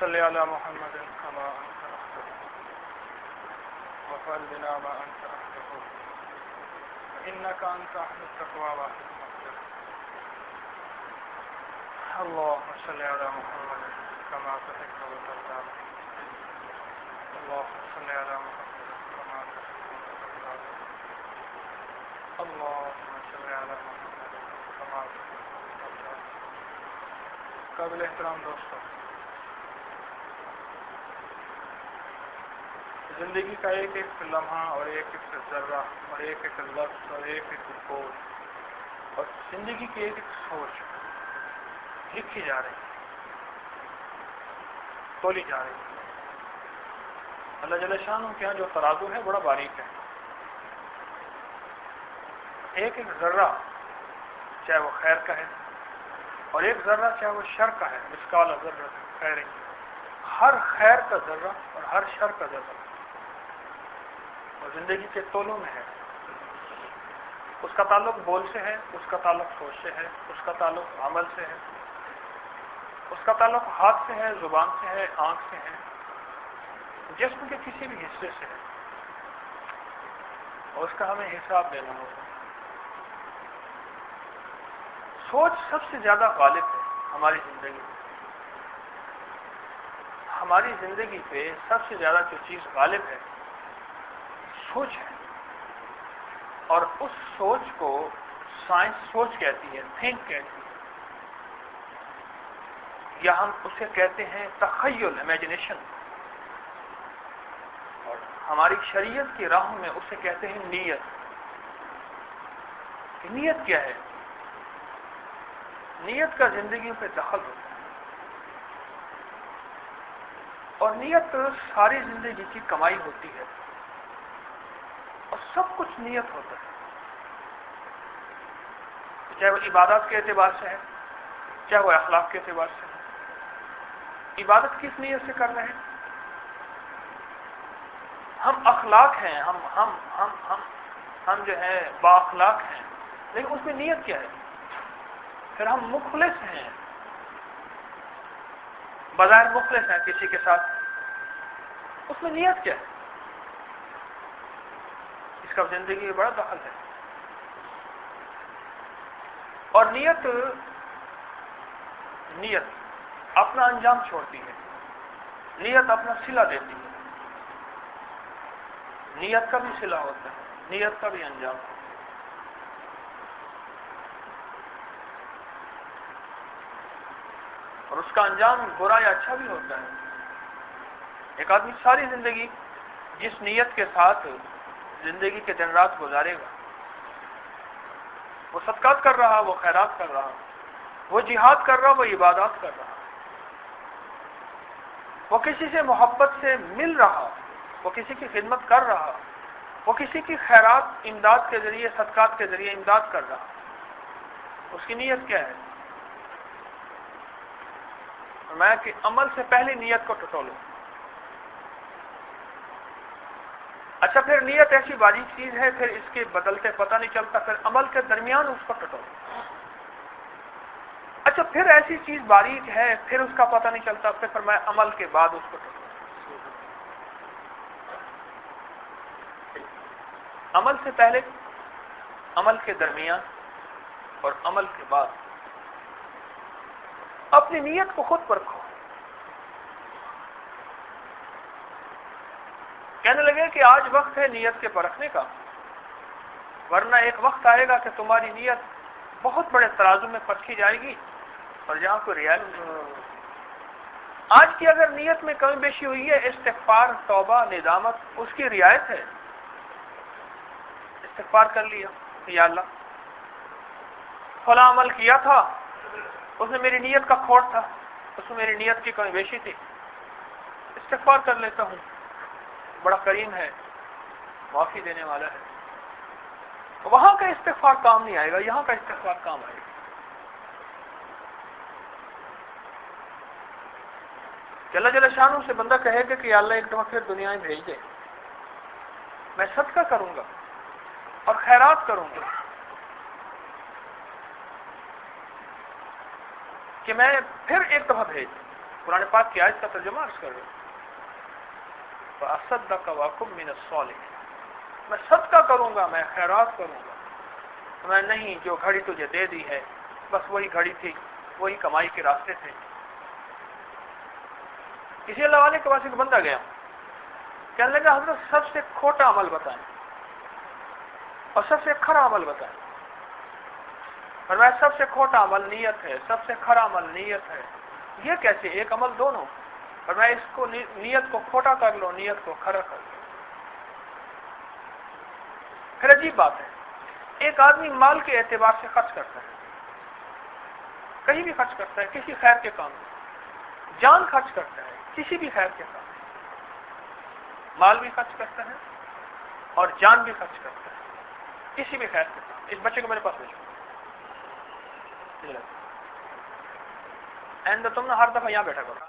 صل على محمد كما أنت رحمته وفعل بنا ما أنت رحمته إنك أنت أهل التقوى وأهل المغفرة. اللهم صل على محمد كما تحب وترضى. اللهم صل على محمد كما تحب وترضى. اللهم صل على محمد كما تحب وترضى. قابل احترام دوستوں، زندگی کا ایک ایک لمحہ اور ایک ایک ذرہ اور ایک ایک لفظ اور ایک ایک بول اور زندگی کی ایک ایک سوچ لکھی جا رہی ہے، تولی جا رہی ہے۔ اللہ جل شانہ کے یہاں جو ترازو ہے بڑا باریک ہے۔ ایک ایک ذرہ چاہے وہ خیر کا ہے اور ایک ذرہ چاہے وہ شر کا ہے، مثقال ذرہ خیر، ہر خیر کا ذرہ اور ہر شر کا ذرہ اور زندگی کے تولوں میں ہے۔ اس کا تعلق بول سے ہے، اس کا تعلق سوچ سے ہے، اس کا تعلق عمل سے ہے، اس کا تعلق ہاتھ سے ہے، زبان سے ہے، آنکھ سے ہے، جسم کے کسی بھی حصے سے ہے، اور اس کا ہمیں حساب دینا ہوگا۔ سوچ سب سے زیادہ غالب ہے ہماری زندگی میں۔ ہماری زندگی پہ سب سے زیادہ جو چیز غالب ہے سوچ ہے، اور اس سوچ کو سائنس سوچ کہتی ہے، تھنک کہتی ہے، یا ہم اسے کہتے ہیں تخیل، امیجنیشن، اور ہماری شریعت کی راہوں میں اسے کہتے ہیں نیت۔ کہ نیت کیا ہے؟ نیت کا زندگی پہ دخل ہوتا ہے، اور نیت ساری زندگی کی کمائی ہوتی ہے، اور سب کچھ نیت ہوتا ہے، چاہے وہ عبادات کے اعتبار سے ہے، چاہے وہ اخلاق کے اعتبار سے ہے۔ عبادت کس نیت سے کر رہے ہیں؟ ہم اخلاق ہیں، ہم جو ہے با اخلاق ہیں، لیکن اس میں نیت کیا ہے؟ پھر ہم مخلص ہیں، بظاہر مخلص ہیں کسی کے ساتھ، اس میں نیت کیا ہے؟ اس کا زندگی میں بڑا دخل ہے۔ اور نیت اپنا انجام چھوڑتی ہے، نیت اپنا صلہ دیتی ہے۔ نیت کا بھی صلہ ہوتا ہے، نیت کا بھی انجام ہوتا ہے۔ اور اس کا انجام برا یا اچھا بھی ہوتا ہے۔ ایک آدمی ساری زندگی جس نیت کے ساتھ زندگی کے دن رات گزارے گا، وہ صدقات کر رہا، وہ خیرات کر رہا، وہ جہاد کر رہا، وہ عبادات کر رہا، وہ کسی سے محبت سے مل رہا، وہ کسی کی خدمت کر رہا، وہ کسی کی خیرات امداد کے ذریعے، صدقات کے ذریعے امداد کر رہا، اس کی نیت کیا ہے؟ میں کہ عمل سے پہلے نیت کو ٹٹولو۔ اچھا، پھر نیت ایسی باریک چیز ہے، پھر اس کے بدلتے پتہ نہیں چلتا، پھر عمل کے درمیان اس کو ٹٹولو۔ اچھا، پھر ایسی چیز باریک ہے، پھر اس کا پتہ نہیں چلتا، پھر میں عمل کے بعد اس کو ٹٹولو۔ عمل سے پہلے، عمل کے درمیان اور عمل کے بعد اپنی نیت کو خود پرکھو۔ کہنے لگے کہ آج وقت ہے نیت کے پرکھنے کا، ورنہ ایک وقت آئے گا کہ تمہاری نیت بہت بڑے ترازو میں پرکھی جائے گی، اور جہاں کوئی رعایت آج کی اگر نیت میں کمی بیشی ہوئی ہے، استغفار، توبہ، ندامت، اس کی رعایت ہے۔ استغفار کر لیا کہ یا اللہ فلاں عمل کیا تھا، اس میں میری نیت کا کھوٹ تھا، اس میں میری نیت کی کمی بیشی تھی، استغفار کر لیتا ہوں، بڑا کریم ہے، معافی دینے والا ہے۔ وہاں کا استغفار کام نہیں آئے گا، یہاں کا استغفار کام آئے گا۔ کہ اللہ جل شانہ سے بندہ کہے گا کہ یا اللہ ایک دفعہ پھر دنیا میں بھیج دے، میں صدقہ کروں گا اور خیرات کروں گا، کہ میں پھر ایک دفعہ بھیج دوں۔ قرآن پاک کی آیت کا ترجمہ عرض کر رہا ہوں. فَأَصَدَّقَ وَأَكُن مِّنَ الصَّالِحِينَ. میں صدقہ کروں گا، میں خیرات کروں گا. میں نہیں جو گھڑی تجھے دے دی ہے بس وہی گھڑی تھی، وہی کمائی کے راستے تھے. کسی اللہ والے کے پاس ایک بندہ گیا، کہنے لگا حضرت سب سے کھوٹا عمل بتائیں اور سب سے کھرا عمل بتائیں. فرمایا سب سے کھوٹا عمل نیت ہے، سب سے کھرا عمل نیت ہے. یہ کیسے؟ ایک عمل دونوں. فرمایا اس کو نیت کو کھوٹا کر لو، نیت کو کھرا کر لو. پھر عجیب بات ہے، ایک آدمی مال کے اعتبار سے خرچ کرتا ہے، کہیں بھی خرچ کرتا ہے، کسی خیر کے کام میں. جان خرچ کرتا ہے کسی بھی خیر کے کام میں. مال بھی خرچ کرتا ہے اور جان بھی خرچ کرتا ہے کسی بھی خیر کے کام. اس بچے کو میرے پاس بھیجو. تم نے ہر دفعہ یہاں بیٹھا کرو،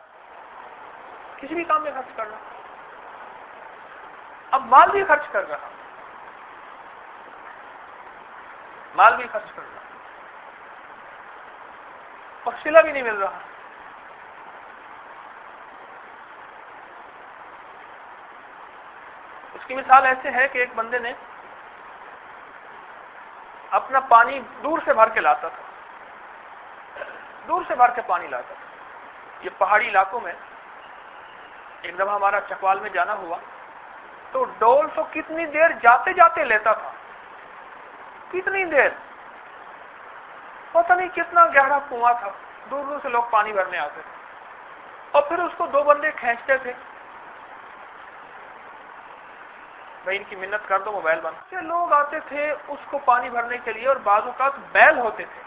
کسی بھی کام میں خرچ کرنا. اب مال بھی خرچ کر رہا، مال بھی خرچ کر رہا اور صلہ بھی نہیں مل رہا. اس کی مثال ایسے ہے کہ ایک بندے نے اپنا پانی دور سے بھر کے لاتا تھا، دور سے بھر کے پانی لاتا تھا. یہ پہاڑی علاقوں میں ایک دفعہ ہمارا چکوال میں جانا ہوا تو ڈول تو کتنی دیر جاتے جاتے لیتا تھا، کتنی دیر، پتہ نہیں کتنا گہرا کنواں تھا، دور دور سے لوگ پانی بھرنے آتے تھے اور پھر اس کو دو بندے کھینچتے تھے. بھائی ان کی منت کر دو موبائل بند. کہ لوگ آتے تھے اس کو پانی بھرنے کے لیے اور بعض اوقات بیل ہوتے تھے.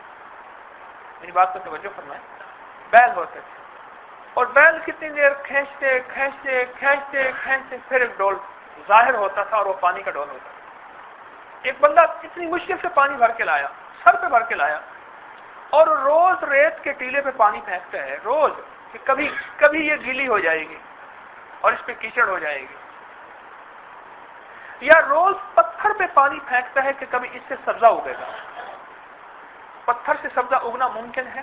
میری بات کو توجہ فرمائیں، بیل ہوتے تھے اور بیل کتنی دیر کھینچتے کھینچتے کھینچتے کھینچتے پھر ایک ڈول ظاہر ہوتا تھا اور وہ پانی کا ڈول ہوتا تھا. ایک بندہ اتنی مشکل سے پانی بھر کے لایا، سر پہ بھر کے لایا اور روز ریت کے ٹیلے پہ پانی پھینکتا ہے، روز کہ کبھی یہ گیلی ہو جائے گی اور اس پہ کیچڑ ہو جائے گی. یا روز پتھر پہ پانی پھینکتا ہے کہ کبھی اس سے سبزہ اگے گا. پتھر سے سبزہ اگنا ممکن ہے؟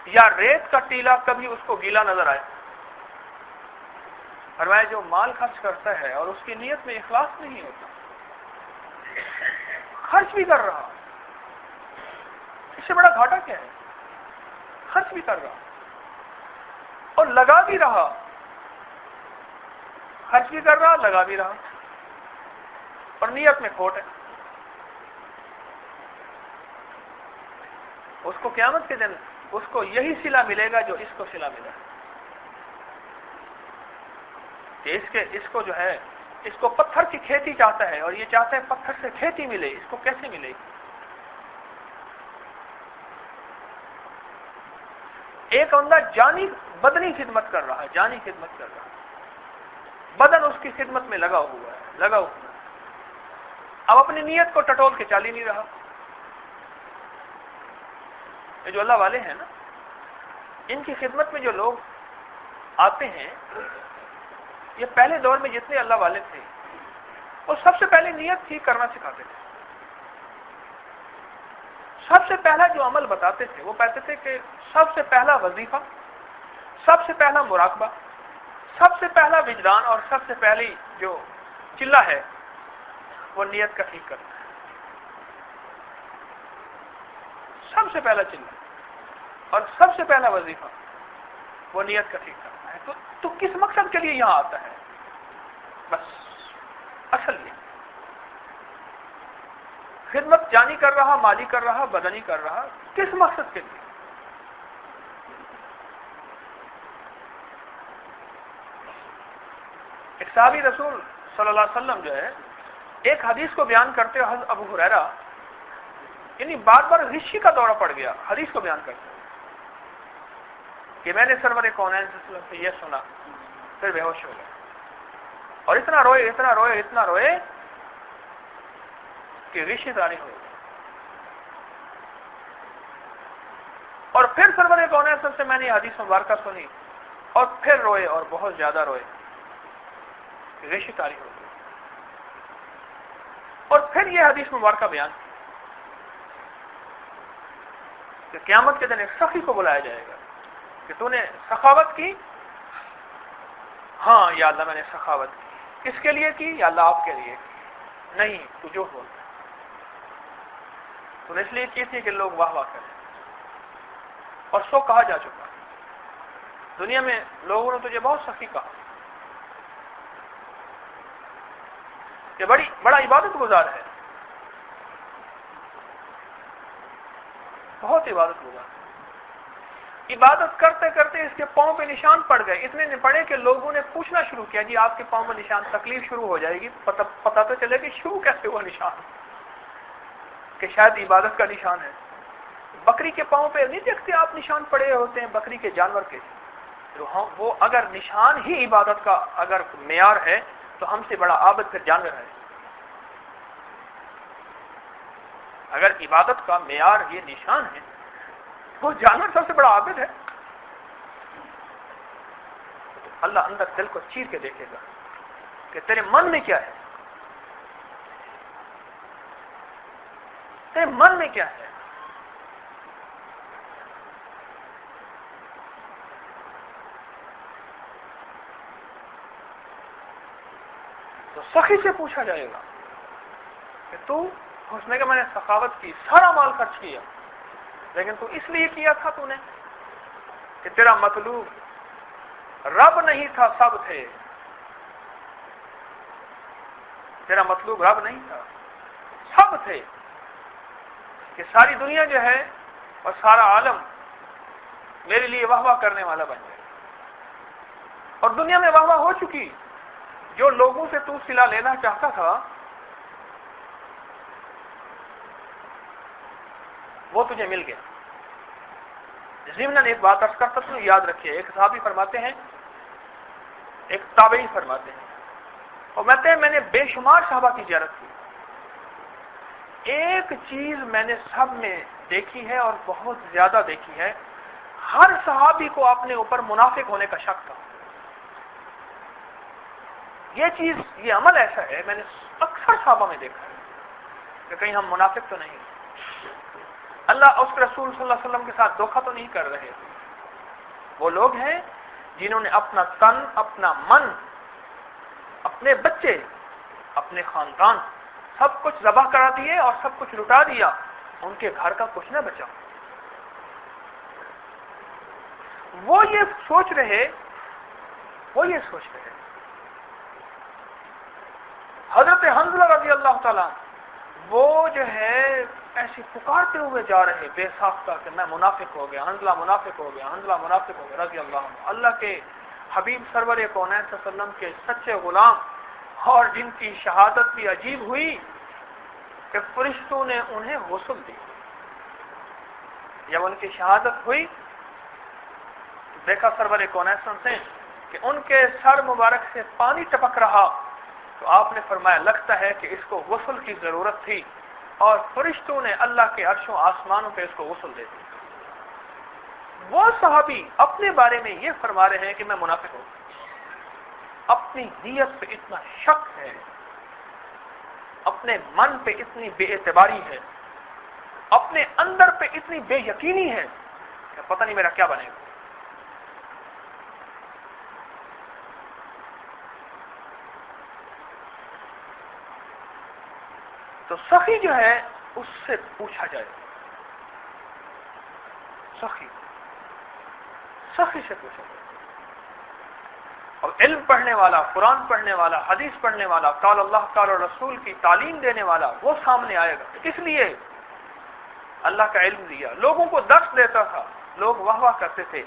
یا ریت کا ٹیلا کبھی اس کو گیلا نظر آئے؟ فرمایا جو مال خرچ کرتا ہے اور اس کی نیت میں اخلاص نہیں ہوتا، خرچ بھی کر رہا، اس سے بڑا گھاٹا کیا ہے؟ خرچ بھی کر رہا اور لگا بھی رہا، خرچ بھی کر رہا، لگا بھی رہا اور نیت میں کھوٹ ہے. اس کو قیامت کے دن اس کو یہی صلہ ملے گا جو اس کو صلہ ملا کہ اس کو جو ہے اس کو پتھر کی کھیتی چاہتا ہے اور یہ چاہتا ہے پتھر سے کھیتی ملے. اس کو کیسے ملے گی؟ ایک بندہ جانی بدنی خدمت کر رہا ہے، جانی خدمت کر رہا ہے، بدن اس کی خدمت میں لگا ہوا ہے. اب اپنی نیت کو ٹٹول کے چال ہی نہیں رہا. یہ جو اللہ والے ہیں نا، ان کی خدمت میں جو لوگ آتے ہیں، یہ پہلے دور میں جتنے اللہ والے تھے وہ سب سے پہلے نیت ٹھیک کرنا سکھاتے تھے. سب سے پہلا جو عمل بتاتے تھے وہ کہتے تھے کہ سب سے پہلا وظیفہ، سب سے پہلا مراقبہ، سب سے پہلا وجدان اور سب سے پہلی جو چلہ ہے وہ نیت کا ٹھیک کرنا ہے. سب سے پہلا چلہ اور سب سے پہلا وظیفہ وہ نیت کا ٹھیک کرنا ہے. تو کس مقصد کے لیے یہاں آتا ہے؟ بس اصل یہ خدمت جانی کر رہا، مالی کر رہا، بدنی کر رہا، کس مقصد کے لیے؟ ایک صحابی رسول صلی اللہ علیہ وسلم جو ہے ایک حدیث کو بیان کرتے ہوئے حضرت ابو ہریرہ یعنی بار بار غشی کا دورہ پڑ گیا حدیث کو بیان کرتے کہ میں نے سرور کونین صلی اللہ علیہ وسلم سے یہ سنا، پھر بے ہوش ہو گئے اور اتنا روئے اتنا روئے اتنا روئے کہ غشی طاری ہو گئی. اور پھر سرور کونین صلی اللہ علیہ وسلم سے میں نے یہ حدیث مبارکہ سنی اور پھر روئے اور بہت زیادہ روئے، غشی طاری ہو گئی. اور پھر یہ حدیث مبارکہ بیان کی. کہ قیامت کے دن ایک سخی کو بلایا جائے گا کہ تو نے سخاوت کی؟ ہاں یا اللہ میں نے سخاوت کی۔ کس کے لیے کی؟ یا اللہ آپ کے لیے کی۔ نہیں، تو جو بولتا تو نے اس لیے کی تھی کہ لوگ واہ واہ کریں، اور سو کہا جا چکا۔ دنیا میں لوگوں نے تجھے بہت سخی کہا کہ بڑا عبادت گزار ہے، بہت عبادت گزار ہے۔ عبادت کرتے کرتے اس کے پاؤں پہ نشان پڑ گئے، اتنے نے پڑے کہ لوگوں نے پوچھنا شروع کیا، جی آپ کے پاؤں میں نشان، تکلیف شروع ہو جائے گی، پتہ تو چلے کہ شروع کیسے ہوا نشان، کہ شاید عبادت کا نشان ہے۔ بکری کے پاؤں پہ نہیں دیکھتے آپ نشان پڑے ہوتے ہیں بکری کے، جانور کے، وہ اگر نشان ہی عبادت کا اگر معیار ہے تو ہم سے بڑا عابد پھر جانور ہے۔ اگر عبادت کا معیار یہ نشان ہے، وہ جانور سب سے بڑا عابد ہے۔ اللہ اندر دل کو چیر کے دیکھے گا کہ تیرے من میں کیا ہے، تیرے من میں کیا ہے۔ تو سخی سے پوچھا جائے گا کہ تو، اس نے کہا میں نے سخاوت کی، سارا مال خرچ کیا، لیکن تو اس لیے کیا تھا تو نے کہ تیرا مطلوب رب نہیں تھا، سب تھے۔ تیرا مطلوب رب نہیں تھا، سب تھے، کہ ساری دنیا جو ہے اور سارا عالم میرے لیے واہ واہ کرنے والا بن جائے۔ اور دنیا میں واہ واہ ہو چکی، جو لوگوں سے تو صلہ لینا چاہتا تھا وہ تجھے مل گیا۔ ضمناً ایک بات عرض کرتا ہوں، یاد رکھیے، ایک صحابی فرماتے ہیں، ایک تابعی فرماتے ہیں، اور کہتے ہیں میں نے بے شمار صحابہ کی زیارت کی، ایک چیز میں نے سب میں دیکھی ہے اور بہت زیادہ دیکھی ہے، ہر صحابی کو اپنے اوپر منافق ہونے کا شک تھا۔ یہ چیز، یہ عمل ایسا ہے میں نے اکثر صحابہ میں دیکھا ہے کہ کہیں ہم منافق تو نہیں، اللہ اس کے رسول صلی اللہ علیہ وسلم کے ساتھ دھوکہ تو نہیں کر رہے۔ وہ لوگ ہیں جنہوں نے اپنا تن، اپنا من، اپنے بچے، اپنے خاندان سب کچھ ذبح کرا دیے اور سب کچھ لٹا دیا، ان کے گھر کا کچھ نہ بچا۔ وہ یہ سوچ رہے حضرت حنظلہ رضی اللہ تعالیٰ وہ جو ہے ایسے پکارتے ہوئے جا رہے بے ساختہ کہ میں منافق ہو گیا، حنظلہ منافق ہو گیا، حنظلہ منافق ہو گیا رضی اللہ عنہ۔ اللہ کے حبیب سرور کونین صلی اللہ علیہ وسلم کے سچے غلام، اور جن کی شہادت بھی عجیب ہوئی کہ فرشتوں نے انہیں غسل دی۔ جب ان کی شہادت ہوئی دیکھا سرور کونین صلی اللہ علیہ وسلم سے کہ ان کے سر مبارک سے پانی ٹپک رہا، تو آپ نے فرمایا لگتا ہے کہ اس کو غسل کی ضرورت تھی، اور فرشتوں نے اللہ کے عرشوں آسمانوں پہ اس کو غسل دے دیا۔ وہ صحابی اپنے بارے میں یہ فرما رہے ہیں کہ میں منافق ہوں، اپنی نیت پہ اتنا شک ہے، اپنے من پہ اتنی بے اعتباری ہے، اپنے اندر پہ اتنی بے یقینی ہے کہ پتہ نہیں میرا کیا بنے گا۔ تو سخی جو ہے اس سے پوچھا جائے، سخی سے پوچھا جائے۔ اور علم پڑھنے والا، قرآن پڑھنے والا، حدیث پڑھنے والا، قال اللہ قال رسول کی تعلیم دینے والا وہ سامنے آئے گا۔ اس لیے اللہ کا علم دیا، لوگوں کو درس دیتا تھا، لوگ واہ واہ کرتے تھے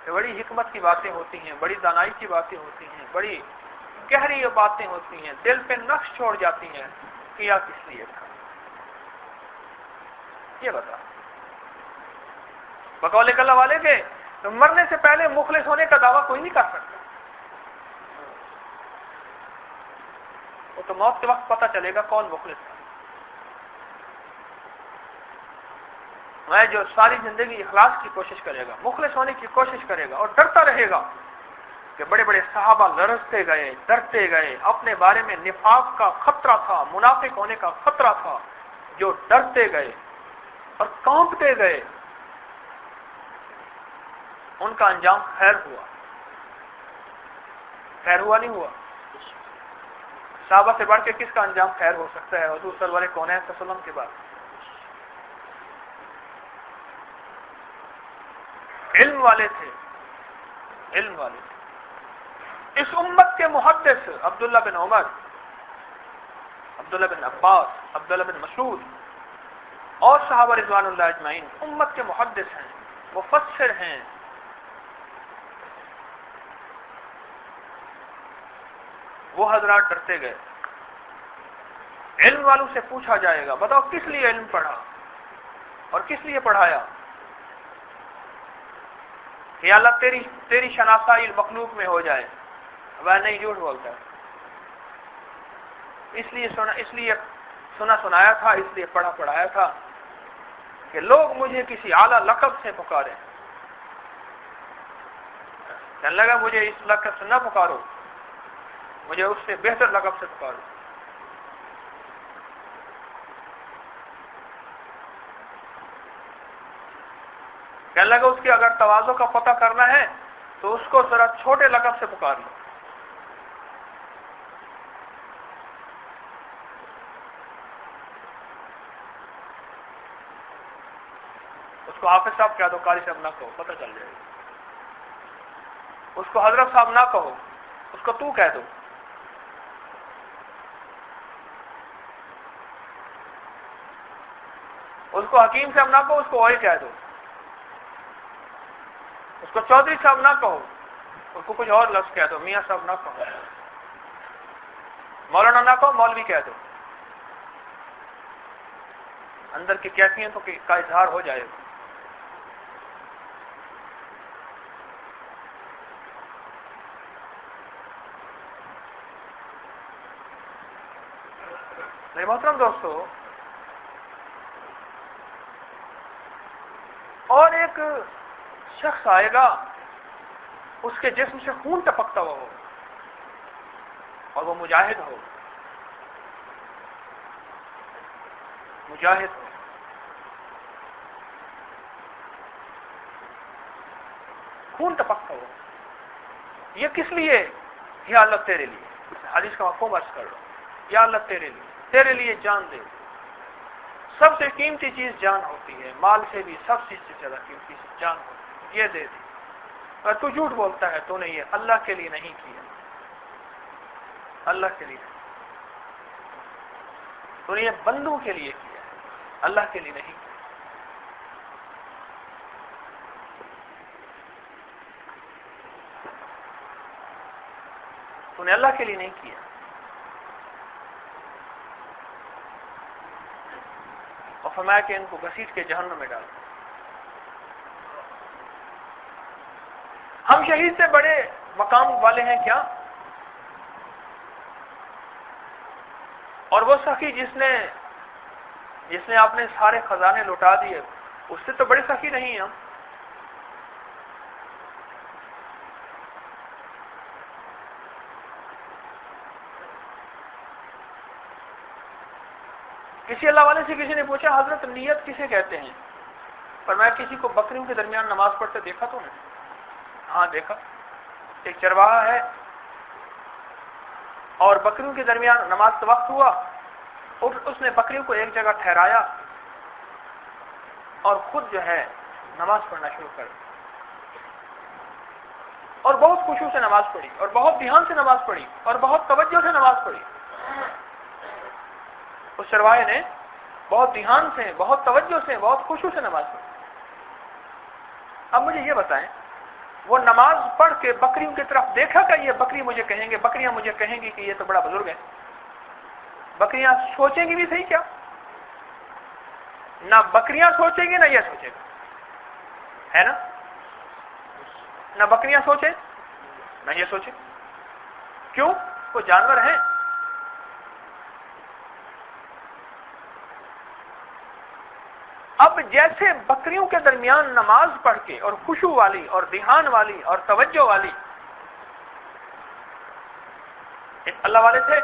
کہ بڑی حکمت کی باتیں ہوتی ہیں، بڑی دانائی کی باتیں ہوتی ہیں، بڑی گہری باتیں ہوتی ہیں، دل پہ نقش چھوڑ جاتی ہیں، کیا کس لیے تھا یہ بتا۔ بقول اللہ والے کے تو مرنے سے پہلے مخلص ہونے کا دعویٰ کوئی نہیں کر سکتا، وہ تو موت کے وقت پتہ چلے گا کون مخلص ہے۔ میں جو ساری زندگی اخلاص کی کوشش کرے گا، مخلص ہونے کی کوشش کرے گا اور ڈرتا رہے گا کہ بڑے بڑے صحابہ لرزتے گئے، ڈرتے گئے، اپنے بارے میں نفاق کا خطرہ تھا، منافق ہونے کا خطرہ تھا، جو ڈرتے گئے اور کانپتے گئے ان کا انجام خیر ہوا. خیر ہوا نہیں ہوا؟ صحابہ سے بڑھ کے کس کا انجام خیر ہو سکتا ہے؟ حضور صلی اللہ علیہ وسلم کے بعد. علم والے تھے، علم والے تھے. اس امت کے محدث عبداللہ بن عمر، عبداللہ بن عباس، عبداللہ بن مسعود اور صحابہ رضوان اللہ اجمعین امت کے محدث ہیں، مفسر ہیں. وہ حضرات ڈرتے گئے. علم والوں سے پوچھا جائے گا بتاؤ کس لیے علم پڑھا اور کس لیے پڑھایا؟ کہ اللہ تیری شناسائی مخلوق میں ہو جائے. وہ نہیں، جھوٹ بولتا ہے. اس لیے سنایا تھا، اس لیے پڑھایا تھا کہ لوگ مجھے کسی اعلیٰ لقب سے پکاریں. کہنے لگا مجھے اس لقب سے نہ پکارو، مجھے اس سے بہتر لقب سے پکارو. کہنے لگا اس کی اگر تواضع کا پتہ کرنا ہے تو اس کو ذرا چھوٹے لقب سے پکار لو. اس کو حافظ صاحب کہہ دو، قاری صاحب نہ کہو، پتہ چل جائے گا. اس کو حضرت صاحب نہ کہو، اس کو تو کہہ دو. اس کو حکیم صاحب نہ کہو، اس کو وہی کہہ دو. اس کو چودھری صاحب نہ کہو، اس کو کچھ اور لفظ کہہ دو. میاں صاحب نہ کہو، مولانا نہ کہو، مولوی کہہ دو. اندر کی کیفیتوں کا اظہار ہو جائے گا. میرے محترم دوستو، اور ایک شخص آئے گا اس کے جسم سے خون ٹپکتا ہوا ہو اور وہ مجاہد ہو، مجاہد ہو. خون ٹپکتا ہو. یہ کس لیے؟ یا اللہ تیرے لیے. حدیث کا مفہوم عرض کر رہا ہوں. یا اللہ تیرے لیے جان دے. سب سے قیمتی چیز جان ہوتی ہے، مال سے بھی سب چیز سے زیادہ قیمتی جان ہوتی ہے. یہ دے دی. اور تو جھوٹ بولتا ہے، تو نے یہ اللہ کے لیے نہیں کیا. اللہ کے لیے نہیں. تو نے یہ بندوں کے لیے کیا ہے، اللہ کے لیے نہیں کیا. تو نے اللہ کے لیے نہیں کیا. اور فرمایا کہ ان کو گھسیٹ کے جہنم میں ڈال. ہم شہید سے بڑے مقام والے ہیں کیا؟ اور وہ سخی جس نے اپنے سارے خزانے لوٹا دیے، اس سے تو بڑے سخی نہیں ہم. کسی اللہ والے سے کسی نے پوچھا حضرت نیت کسے کہتے ہیں؟ پر میں کسی کو بکریوں کے درمیان نماز پڑھتے دیکھا تو نہیں. ہاں دیکھا. ایک چرواہا ہے اور بکریوں کے درمیان نماز کا وقت ہوا اور اس نے بکریوں کو ایک جگہ ٹھہرایا اور خود جو ہے نماز پڑھنا شروع کر دی. اور بہت خشوع سے نماز پڑھی اور بہت دھیان سے نماز پڑھی اور بہت توجہ سے نماز پڑھی. اس چرواہے نے بہت دھیان سے، بہت توجہ سے، بہت خشوع سے نماز پڑھی. اب مجھے یہ بتائیں، وہ نماز پڑھ کے بکریوں کی طرف دیکھا کہ یہ بکریاں مجھے کہیں گی کہ یہ تو بڑا بزرگ ہے؟ بکریاں سوچیں گی بھی صحیح کیا؟ نہ بکریاں سوچیں گی نہ یہ سوچے گا، ہے نا؟ نہ بکریاں سوچیں نہ یہ سوچیں. کیوں؟ وہ جانور ہیں. اب جیسے بکریوں کے درمیان نماز پڑھ کے اور خشوع والی اور دھیان والی اور توجہ والی ایک اللہ والے تھے،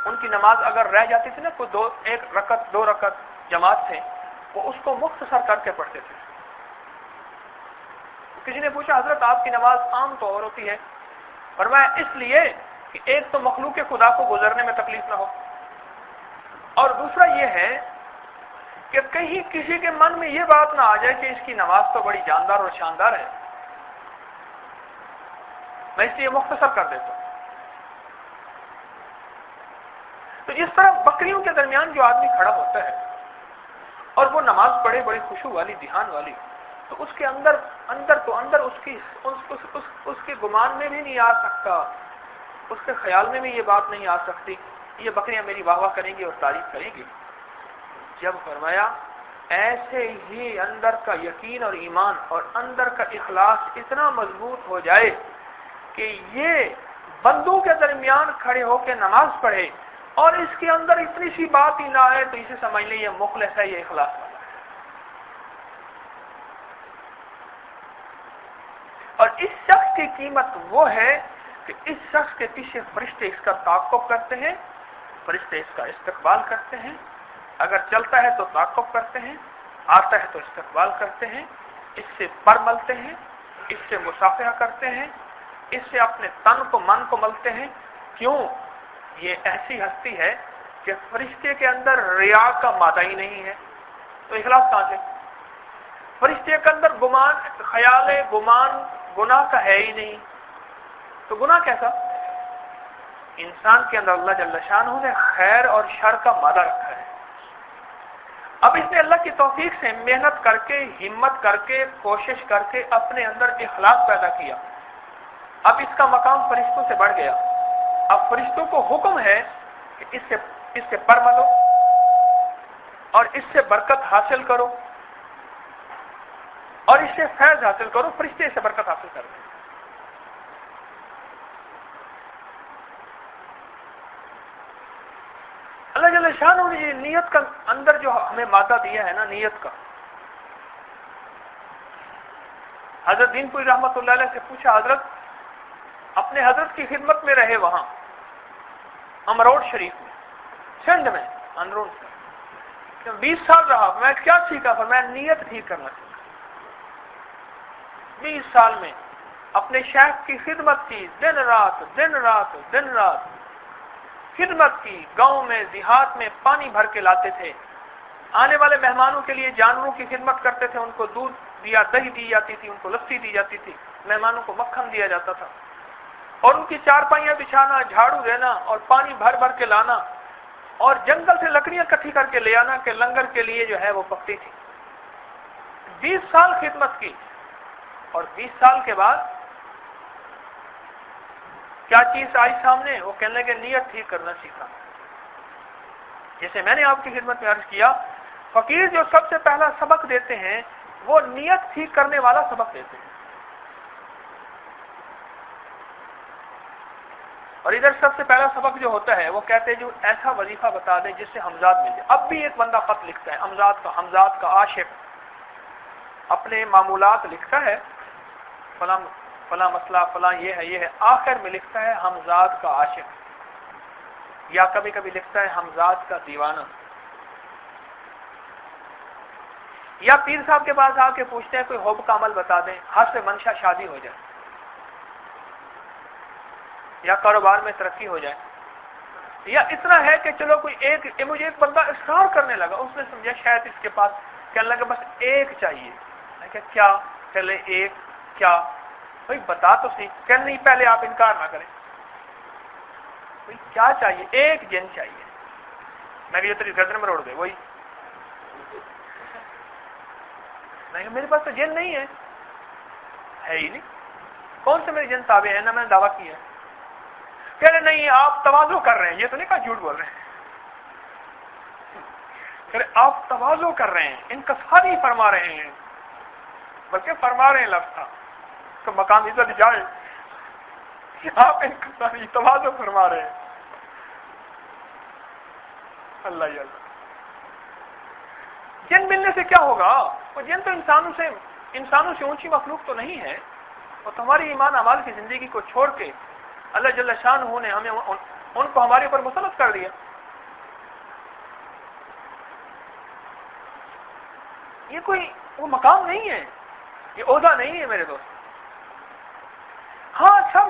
ان کی نماز اگر رہ جاتی تھی نا، کوئی ایک رکعت دو رکعت جماعت تھے، وہ اس کو مختصر کر کے پڑھتے تھے. کسی نے پوچھا حضرت آپ کی نماز عام طور ہوتی ہے؟ فرمایا اس لیے کہ ایک تو مخلوق خدا کو گزرنے میں تکلیف نہ ہو، اور دوسرا یہ ہے کہ کہیں کسی کے من میں یہ بات نہ آ جائے کہ اس کی نماز تو بڑی جاندار اور شاندار ہے۔ میں اس لیے مختصر کر دیتا ہوں۔ تو جس طرح بکریوں کے درمیان جو آدمی کھڑا ہوتا ہے اور وہ نماز پڑھے بڑے خشوع والی، دھیان والی، تو اس کے اندر اس کے گمان میں بھی نہیں آ سکتا، اس کے خیال میں بھی یہ بات نہیں آ سکتی یہ بکریاں میری واہ واہ کریں گی اور تعریف کریں گی۔ جب فرمایا ایسے ہی اندر کا یقین اور ایمان اور اندر کا اخلاص اتنا مضبوط ہو جائے کہ یہ بندوں کے درمیان کھڑے ہو کے نماز پڑھے اور اس کے اندر اتنی سی بات ہی نہ آئے تو اسے سمجھ لیں یہ مخلص ہے، یہ اخلاص والا ہے۔ اور اس شخص کی قیمت وہ ہے کہ اس شخص کے پیچھے فرشتے اس کا تعاقب کرتے ہیں، فرشتے اس کا استقبال کرتے ہیں، اگر چلتا ہے تو تعاقب کرتے ہیں، آتا ہے تو استقبال کرتے ہیں، اس سے پر ملتے ہیں، اس سے مصافحہ کرتے ہیں، اس سے اپنے تن کو من کو ملتے ہیں۔ کیوں؟ یہ ایسی ہستی ہے کہ فرشتے کے اندر ریا کا مادہ ہی نہیں ہے، تو اخلاص کہاں سے؟ فرشتے کے اندر گمان، خیال گمان گناہ کا ہے ہی نہیں، تو گناہ کیسا؟ انسان کے اندر اللہ جل شانہ نے خیر اور شر کا مادہ رکھا ہے۔ اب اس نے اللہ کی توفیق سے محنت کر کے، ہمت کر کے، کوشش کر کے اپنے اندر اخلاص پیدا کیا، اب اس کا مقام فرشتوں سے بڑھ گیا۔ اب فرشتوں کو حکم ہے کہ اس سے پر ملو اور اس سے برکت حاصل کرو اور اس سے فیض حاصل کرو، فرشتے اس سے برکت حاصل کرتے ہیں۔ اللہ جل شانہ نے یہ نیت کا اندر جو ہمیں مادہ دیا ہے نا، نیت کا، حضرت دین پوری رحمت اللہ علیہ سے پوچھا، حضرت اپنے حضرت کی خدمت میں رہے وہاں امروڈ شریف میں، سندھ میں، اندرون سے 20 سال رہا، میں کیا سیکھا؟ میں نیت ٹھیک کرنا سیکھا۔ 20 سال میں اپنے شیخ کی خدمت کی، دن رات دن رات دن رات خدمت کی، گاؤں میں دیہات میں پانی بھر کے لاتے تھے، آنے والے مہمانوں کے لیے جانوروں کی خدمت کرتے تھے، ان کو دودھ دیا، دہی دی جاتی تھی، ان کو لسی دی جاتی تھی، مہمانوں کو مکھن دیا جاتا تھا، اور ان کی چارپائیاں بچھانا، جھاڑو دینا اور پانی بھر بھر کے لانا اور جنگل سے لکڑیاں اکٹھی کر کے لے آنا کہ لنگر کے لیے جو ہے وہ پکتی تھی۔ 20 سال خدمت کی، اور 20 سال کے بعد کیا چیز آئی سامنے؟ وہ کہنے لگے نیت ٹھیک کرنا سیکھا۔ جیسے میں نے آپ کی خدمت میں عرض کیا، فقیر جو سب سے پہلا سبق دیتے ہیں وہ نیت ٹھیک کرنے والا سبق دیتے ہیں، اور ادھر سب سے پہلا سبق جو ہوتا ہے وہ کہتے ہیں جو ایسا وظیفہ بتا دیں جس سے حمزاد مل جائے۔ اب بھی ایک بندہ خط لکھتا ہے حمزاد کا عاشق، اپنے معمولات لکھتا ہے، فلاں مسئلہ، فلاں یہ ہے، آخر میں لکھتا ہے حمزاد کا عاشق، یا کبھی کبھی لکھتا ہے حمزاد کا دیوانہ، یا پیر صاحب کے پاس آ کے پوچھتے ہیں کوئی حب کا عمل بتا دیں، حسب منشا شادی ہو جائے یا کاروبار میں ترقی ہو جائے، یا اتنا ہے کہ چلو مجھے ایک بندہ اصرار کرنے لگا، اس نے سمجھا شاید اس کے پاس، کہنے لگا بس ایک چاہیے۔ میں کہ کیا؟ چلے ایک کیا بھائی بتا تو صحیح، کہ نہیں پہلے آپ انکار نہ کریں، بھائی کیا چاہیے؟ ایک جن چاہیے۔ میں کہ تیری گردن میں روڑ دے، وہی نہیں، میرے پاس تو جن نہیں ہے ہی نہیں، کون سے میرے جن تابع ہے؟ نہ میں نے دعویٰ کیا ہے۔ کہہ رہے نہیں آپ تواضع کر رہے ہیں، یہ تو نہیں کہا جھوٹ بول رہے ہیں، کہہ رہے آپ تواضع کر رہے ہیں، انکساری فرما رہے ہیں، بلکہ فرما رہے ہیں لفظ تھا تو مقام عزت جائے، آپ انکساری تواضع فرما رہے ہیں۔ اللہ ہی اللہ، جن ملنے سے کیا ہوگا؟ وہ جن تو انسانوں سے اونچی مخلوق تو نہیں ہے، وہ تمہاری ایمان اعمال کی زندگی کو چھوڑ کے اللہ جل شانہ نے ہمیں ان کو ہمارے اوپر مسلط کر دیا۔ یہ کوئی وہ مقام نہیں ہے، یہ عہدہ نہیں ہے میرے دوست،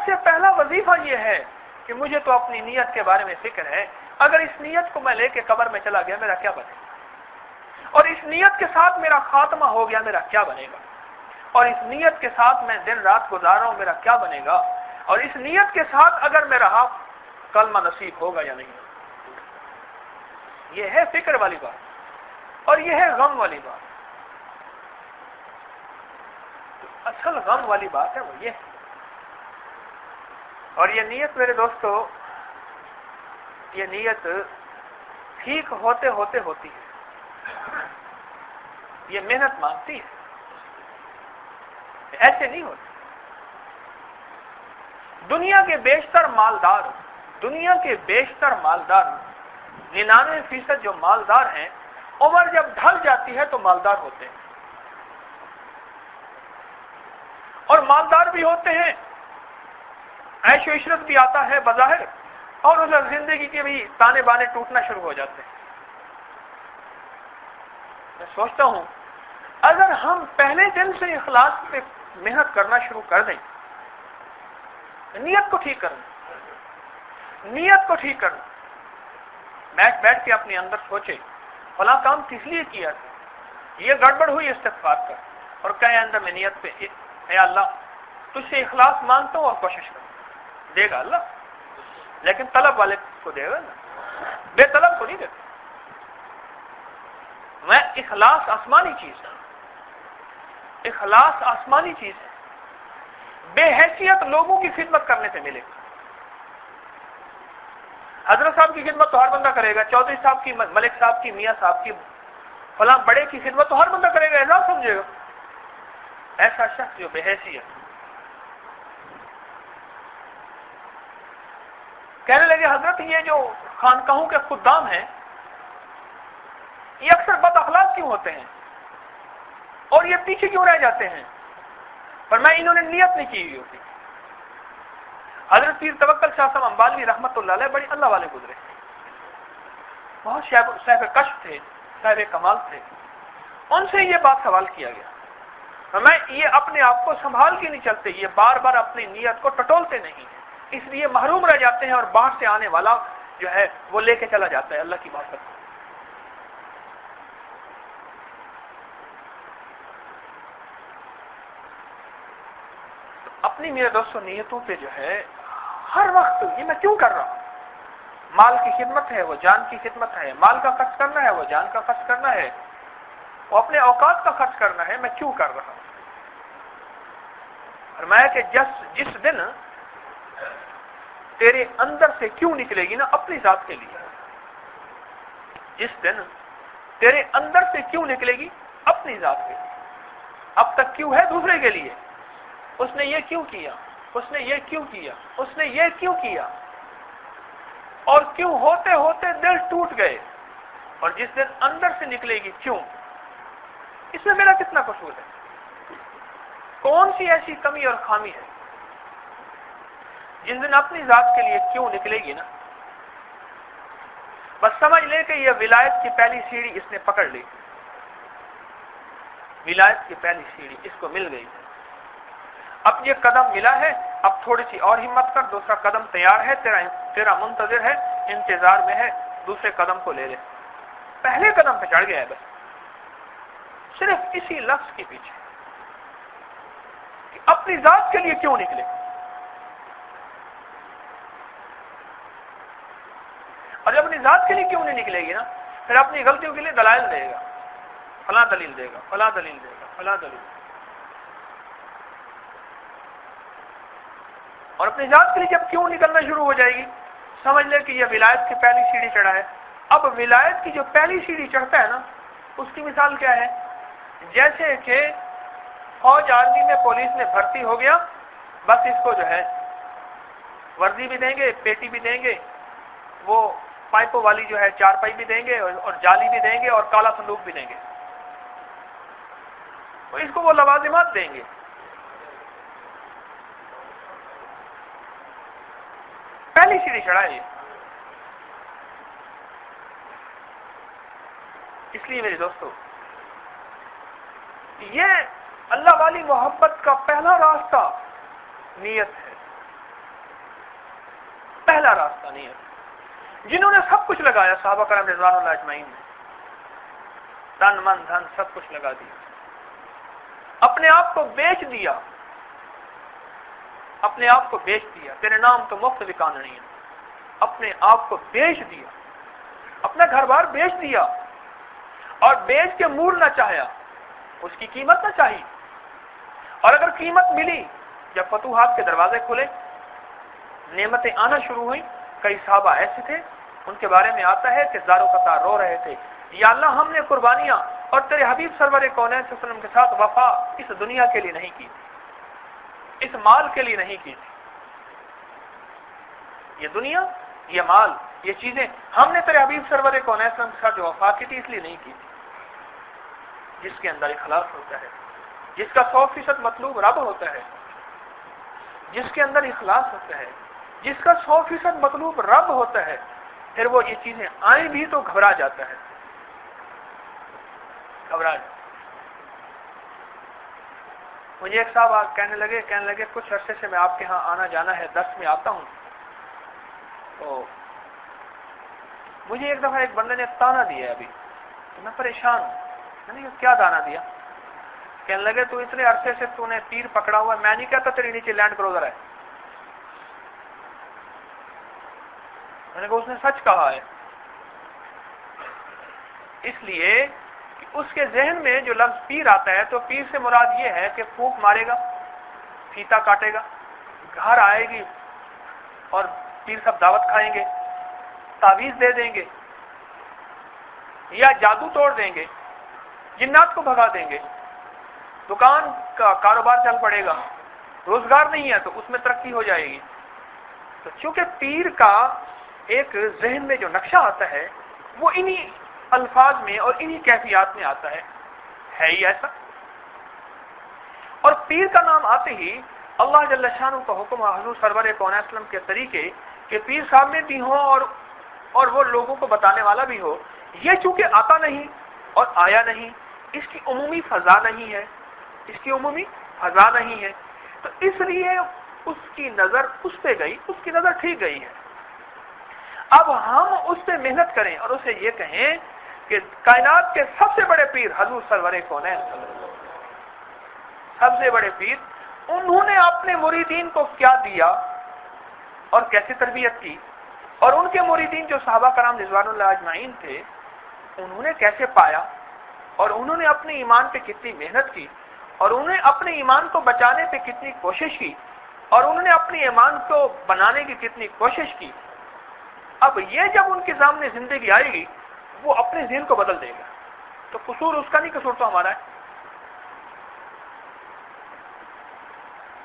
سے پہلا وظیفہ یہ ہے کہ مجھے تو اپنی نیت کے بارے میں فکر ہے. اگر اس نیت کو میں لے کے قبر میں چلا گیا میرا کیا بنے گا, اور اس نیت کے ساتھ میرا خاتمہ ہو گیا میرا کیا بنے گا, اور اس نیت کے ساتھ میں دن رات گزار رہا ہوں میرا کیا بنے گا, اور اس نیت کے ساتھ اگر میں رہا کلمہ نصیب ہوگا یا نہیں. یہ ہے فکر والی بات اور یہ ہے غم والی بات. اصل غم والی بات ہے وہ یہ ہے. اور یہ نیت میرے دوستو, یہ نیت ٹھیک ہوتے ہوتے ہوتی ہے. یہ محنت مانگتی ہے, ایسے نہیں ہوتی. دنیا کے بیشتر مالدار 99% جو مالدار ہیں عمر جب ڈھل جاتی ہے تو مالدار ہوتے ہیں, اور مالدار بھی ہوتے ہیں, عیش و عشرت بھی آتا ہے بظاہر, اور اس زندگی کے بھی تانے بانے ٹوٹنا شروع ہو جاتے ہیں. میں سوچتا ہوں اگر ہم پہلے دن سے اخلاص پہ محنت کرنا شروع کر دیں, نیت کو ٹھیک کرنا, بیٹھ کے اپنے اندر سوچے فلاں کام کس لیے کیا تھا, یہ گڑبڑ ہوئی استغفار کر, اور کہے اندر میں نیت پہ اے اللہ تجھ سے اخلاص مانگتا ہوں اور کوشش کروں. دے گا اللہ, لیکن طلب والے کو دے گا نا, بے طلب کو نہیں دیتا. میں اخلاص آسمانی چیز ہے, بے حیثیت لوگوں کی خدمت کرنے سے ملے گا. حضرت صاحب کی خدمت تو ہر بندہ کرے گا, چودھری صاحب کی, ملک صاحب کی, میاں صاحب کی, فلاں بڑے کی خدمت تو ہر بندہ کرے گا, اعزاز سمجھے گا. ایسا شخص جو بے حیثیت کہنے لگے حضرت یہ جو خانقاہوں کے خدام ہیں یہ اکثر بد اخلاق کیوں ہوتے ہیں اور یہ پیچھے کیوں رہ جاتے ہیں, پر میں انہوں نے نیت نہیں کی ہوئی ہوتی. حضرت پیر توکل شاہ صاحب امبالوی رحمت اللہ علیہ بڑی اللہ والے گزرے, بہت صاحب کشف تھے, صاحب کمال تھے. ان سے یہ بات سوال کیا گیا, میں یہ اپنے آپ کو سنبھال کے نہیں چلتے, یہ بار بار اپنی نیت کو ٹٹولتے نہیں ہیں, اس لیے محروم رہ جاتے ہیں, اور باہر سے آنے والا جو ہے وہ لے کے چلا جاتا ہے اللہ کی بات کرتا ہے. اپنی میرے دوستوں نیتوں پہ جو ہے ہر وقت یہ میں کیوں کر رہا ہوں, مال کی خدمت ہے وہ جان کی خدمت ہے, مال کا خرچ کرنا ہے وہ جان کا خرچ کرنا ہے, وہ اپنے اوقات کا خرچ کرنا ہے, میں کیوں کر رہا ہوں. فرمایا کہ جس دن تیرے اندر سے کیوں نکلے گی نا اپنی ذات کے لیے, جس دن تیرے اندر سے کیوں نکلے گی اپنی ذات کے لیے, اب تک کیوں ہے دوسرے کے لیے, اس نے یہ کیوں کیا, اس نے یہ کیوں کیا, اس نے یہ کیوں کیا, اور کیوں ہوتے ہوتے دل ٹوٹ گئے, اور جس دن اندر سے نکلے گی کیوں, اس میں میرا کتنا قصور ہے, کون سی ایسی کمی اور خامی ہے. جس دن اپنی ذات کے لیے کیوں نکلے گی نا, بس سمجھ لے کہ یہ ولایت کی پہلی سیڑھی اس نے پکڑ لی, ولایت کی پہلی سیڑھی اس کو مل گئی. اب یہ قدم ملا ہے, اب تھوڑی سی اور ہمت کر, دوسرا قدم تیار ہے, تیرا منتظر ہے, انتظار میں ہے, دوسرے قدم کو لے لے. پہلے قدم پہ چڑھ گیا ہے بس, صرف اسی لفظ کے پیچھے کہ اپنی ذات کے لیے کیوں نکلے, اور جب اپنی ذات کے لیے کیوں نہیں نکلے گی نا, پھر اپنی غلطیوں کے لیے دلائل دے گا, فلاں دلیل دے گا, فلاں دلیل دے گا, فلاں دلیل, اور اپنی ذات کے لیے جب کیوں نکلنا شروع ہو جائے گی, سمجھ لے کہ یہ ولایت کی پہلی سیڑھی چڑھا ہے. اب ولایت کی جو پہلی سیڑھی چڑھتا ہے نا, اس کی مثال کیا ہے, جیسے کہ فوج آرمی میں پولیس میں بھرتی ہو گیا, بس اس کو جو ہے وردی بھی دیں گے, پیٹی بھی دیں گے, وہ پائپوں والی جو ہے چارپائی بھی دیں گے, اور جالی بھی دیں گے, اور کالا صندوق بھی دیں گے, تو اس کو وہ لوازمات دیں گے. پہلی سیڑھی چڑھا ہے. اس لیے میرے دوستو یہ اللہ والی محبت کا پہلا راستہ نیت ہے. پہلا راستہ نہیں ہے، جنہوں نے سب کچھ لگایا صحابہ کرام رضوان اللہ اجمعین نے، تن من دھن سب کچھ لگا دیا، اپنے آپ کو بیچ دیا، اپنے آپ کو بیچ دیا، تیرے نام تو مفت بکانا نہیں ہے، اپنے آپ کو بیچ دیا، اپنا گھر بار بیچ دیا، اور بیچ کے مول نہ چاہیا، اس کی قیمت نہ چاہیے، اور اگر قیمت ملی، جب فتوحات کے دروازے کھلے، نعمتیں آنا شروع ہوئیں، کئی صحابہ ایسے تھے ان کے بارے میں آتا ہے کہ زارو قطار رو رہے تھے، یا اللہ ہم نے قربانیاں اور تیرے حبیب سرور کونین صلی اللہ علیہ وسلم کے ساتھ وفا اس دنیا کے لیے نہیں کی تھی، اس مال کے لیے نہیں کی تھی، یہ دنیا، یہ مال، یہ چیزیں ہم نے تیرے حبیب سرور کونین صلی اللہ علیہ وسلم کے ساتھ جو وفا کی تھی اس لیے نہیں کی تھی۔ جس کے اندر اخلاص ہوتا ہے، جس کا 100% مطلوب رب ہوتا ہے، جس کے اندر اخلاص ہوتا ہے، جس کا 100% مطلوب رب ہوتا ہے، پھر وہ یہ چیزیں آئیں بھی تو گھبرا جاتا ہے، گھبرا جاتا۔ مجھے ایک صاحب کہنے لگے کچھ عرصے سے میں آپ کے ہاں آنا جانا ہے، درس میں آتا ہوں، تو مجھے ایک دفعہ ایک بندے نے تانا دیا ابھی، تو میں پریشان ہوں، میں نے کیا تانا دیا؟ کہنے لگے تو اتنے عرصے سے تو نے تیر پکڑا ہوا ہے، میں نہیں کہتا تیرے نیچے لینڈ کروزر ہے، میں نے کہا اس نے سچ کہا ہے، اس لیے کہ اس کے ذہن میں جو لفظ پیر آتا ہے تو پیر سے مراد یہ ہے کہ پھونک مارے گا، پھیتا کاٹے گا، گھر آئے گی اور پیر صاحب دعوت کھائیں گے، تعویذ دے دیں گے، یا جادو توڑ دیں گے، جنات کو بھگا دیں گے، دکان کا کاروبار چل پڑے گا، روزگار نہیں ہے تو اس میں ترقی ہو جائے گی۔ تو چونکہ پیر کا ایک ذہن میں جو نقشہ آتا ہے وہ انہی الفاظ میں اور انہی کیفیات میں آتا ہے ہی ایسا۔ اور پیر کا نام آتے ہی اللہ جل شانہ کا حکم حضور سرور کونین وسلم کے طریقے کہ پیر صاحب میں بھی ہو اور وہ لوگوں کو بتانے والا بھی ہو، یہ چونکہ آتا نہیں اور آیا نہیں، اس کی عمومی فضا نہیں ہے، اس کی عمومی فضا نہیں ہے، تو اس لیے اس کی نظر اس پہ گئی، اس کی نظر ٹھیک گئی ہے۔ اب ہم اس پہ محنت کریں اور اسے یہ کہیں کہ کائنات کے سب سے بڑے پیر حضور سرور کونین صلی اللہ علیہ وسلم، سب سے بڑے پیر، انہوں نے اپنے مریدین کو کیا دیا اور کیسے تربیت کی، اور ان کے مریدین جو صحابہ کرام رضوان اللہ اجمعین تھے انہوں نے کیسے پایا، اور انہوں نے اپنے ایمان پہ کتنی محنت کی، اور انہوں نے اپنے ایمان کو بچانے پہ کتنی کوشش کی، اور انہوں نے اپنے ایمان کو بنانے کی کتنی کوشش کی۔ اب یہ جب ان کے سامنے زندگی آئے گی وہ اپنے ذہن کو بدل دے گا، تو قصور اس کا نہیں، قصور تو ہمارا ہے۔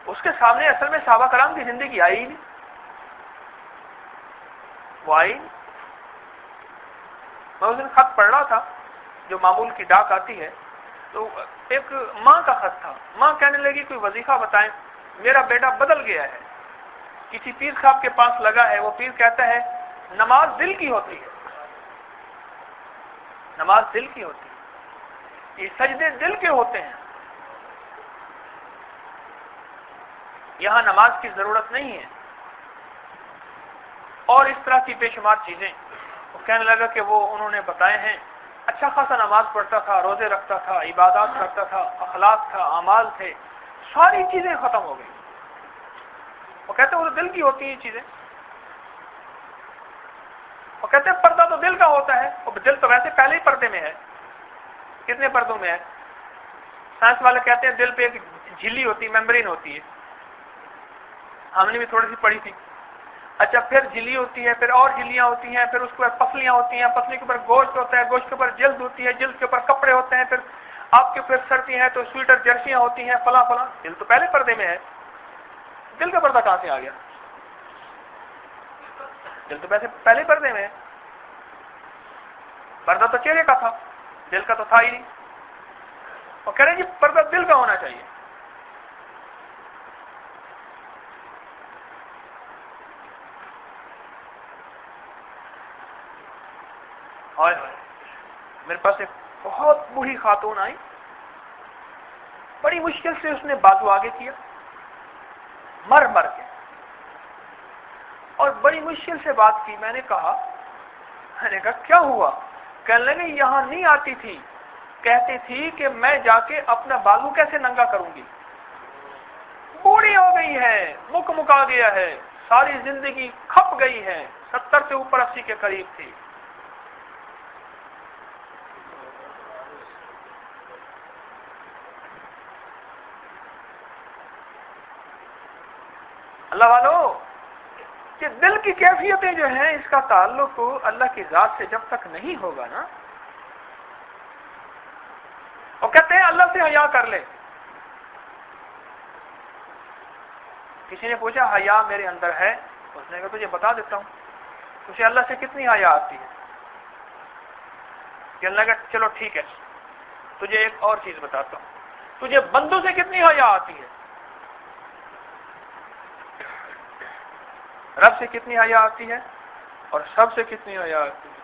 اس کے سامنے اصل میں صحابہ کرام کی زندگی آئی ہی نہیں، وہ آئی نہیں۔ میں اس دن خط پڑھ رہا تھا جو معمول کی ڈاک آتی ہے، تو ایک ماں کا خط تھا، ماں کہنے لگی کوئی وظیفہ بتائیں، میرا بیٹا بدل گیا ہے، کسی پیر صاحب کے پاس لگا ہے، وہ پیر کہتا ہے نماز دل کی ہوتی ہے، نماز دل کی ہوتی ہے، یہ سجدے دل کے ہوتے ہیں، یہاں نماز کی ضرورت نہیں ہے، اور اس طرح کی بے شمار چیزیں۔ وہ کہنے لگا کہ وہ انہوں نے بتائے ہیں، اچھا خاصا نماز پڑھتا تھا، روزے رکھتا تھا، عبادات کرتا تھا، اخلاق تھا، اعمال تھے، ساری چیزیں ختم ہو گئی۔ وہ کہتے ہیں وہ دل کی ہوتی ہیں چیزیں، وہ کہتے ہیں پردہ تو دل کا ہوتا ہے، اور دل تو ویسے پہلے ہی پردے میں ہے، کتنے پردوں میں ہے؟ سائنس والے کہتے ہیں دل پہ ایک جھلی ہوتی ہے، میمبرین ہوتی ہے، ہم نے بھی تھوڑی سی پڑھی تھی۔ اچھا پھر جھلی ہوتی ہے، پھر اور جھلیاں ہوتی ہیں، پھر اس کے اوپر پسلیاں ہوتی ہیں، پسلی کے اوپر گوشت ہوتا ہے، گوشت کے اوپر جلد ہوتی ہے، جلد کے اوپر کپڑے ہوتے ہیں، پھر آپ کے پھر سردی ہیں تو سویٹر جرسیاں ہوتی ہیں، فلاں فلاں۔ دل تو پہلے پردے میں ہے، دل کا پردہ کہاں سے آ گیا؟ دل تو ویسے پہلے پردے میں ہے، پردہ تو چہرے کا تھا، دل کا تو تھا ہی نہیں۔ اور کہہ رہے ہیں جی پردہ دل کا ہونا چاہیے۔ اور میرے پاس ایک بہت بوڑھی خاتون آئی، بڑی مشکل سے اس نے بازو آگے کیا، مر کے، اور بڑی مشکل سے بات کی. میں نے کہا کیا ہوا؟ کہنے لگے یہاں نہیں آتی تھی، کہتی تھی کہ میں جا کے اپنا بازو کیسے ننگا کروں گی. بوڑھی ہو گئی ہے، مک مکا گیا ہے، ساری زندگی کھپ گئی ہے، 70 سے اوپر 80 کے قریب تھی. اللہ والو، کہ دل کی کیفیتیں جو ہیں اس کا تعلق اللہ کی ذات سے جب تک نہیں ہوگا نا. اور کہتے ہیں اللہ سے حیا کر لے. کسی نے پوچھا حیا میرے اندر ہے؟ اس نے کہا تجھے بتا دیتا ہوں. تجھے اللہ سے کتنی حیا آتی ہے؟ کہ اللہ کا چلو ٹھیک ہے، تجھے ایک اور چیز بتاتا ہوں. تجھے بندوں سے کتنی حیا آتی ہے؟ رب سے کتنی حیا آتی ہے؟ اور سب سے کتنی حیا آتی ہے؟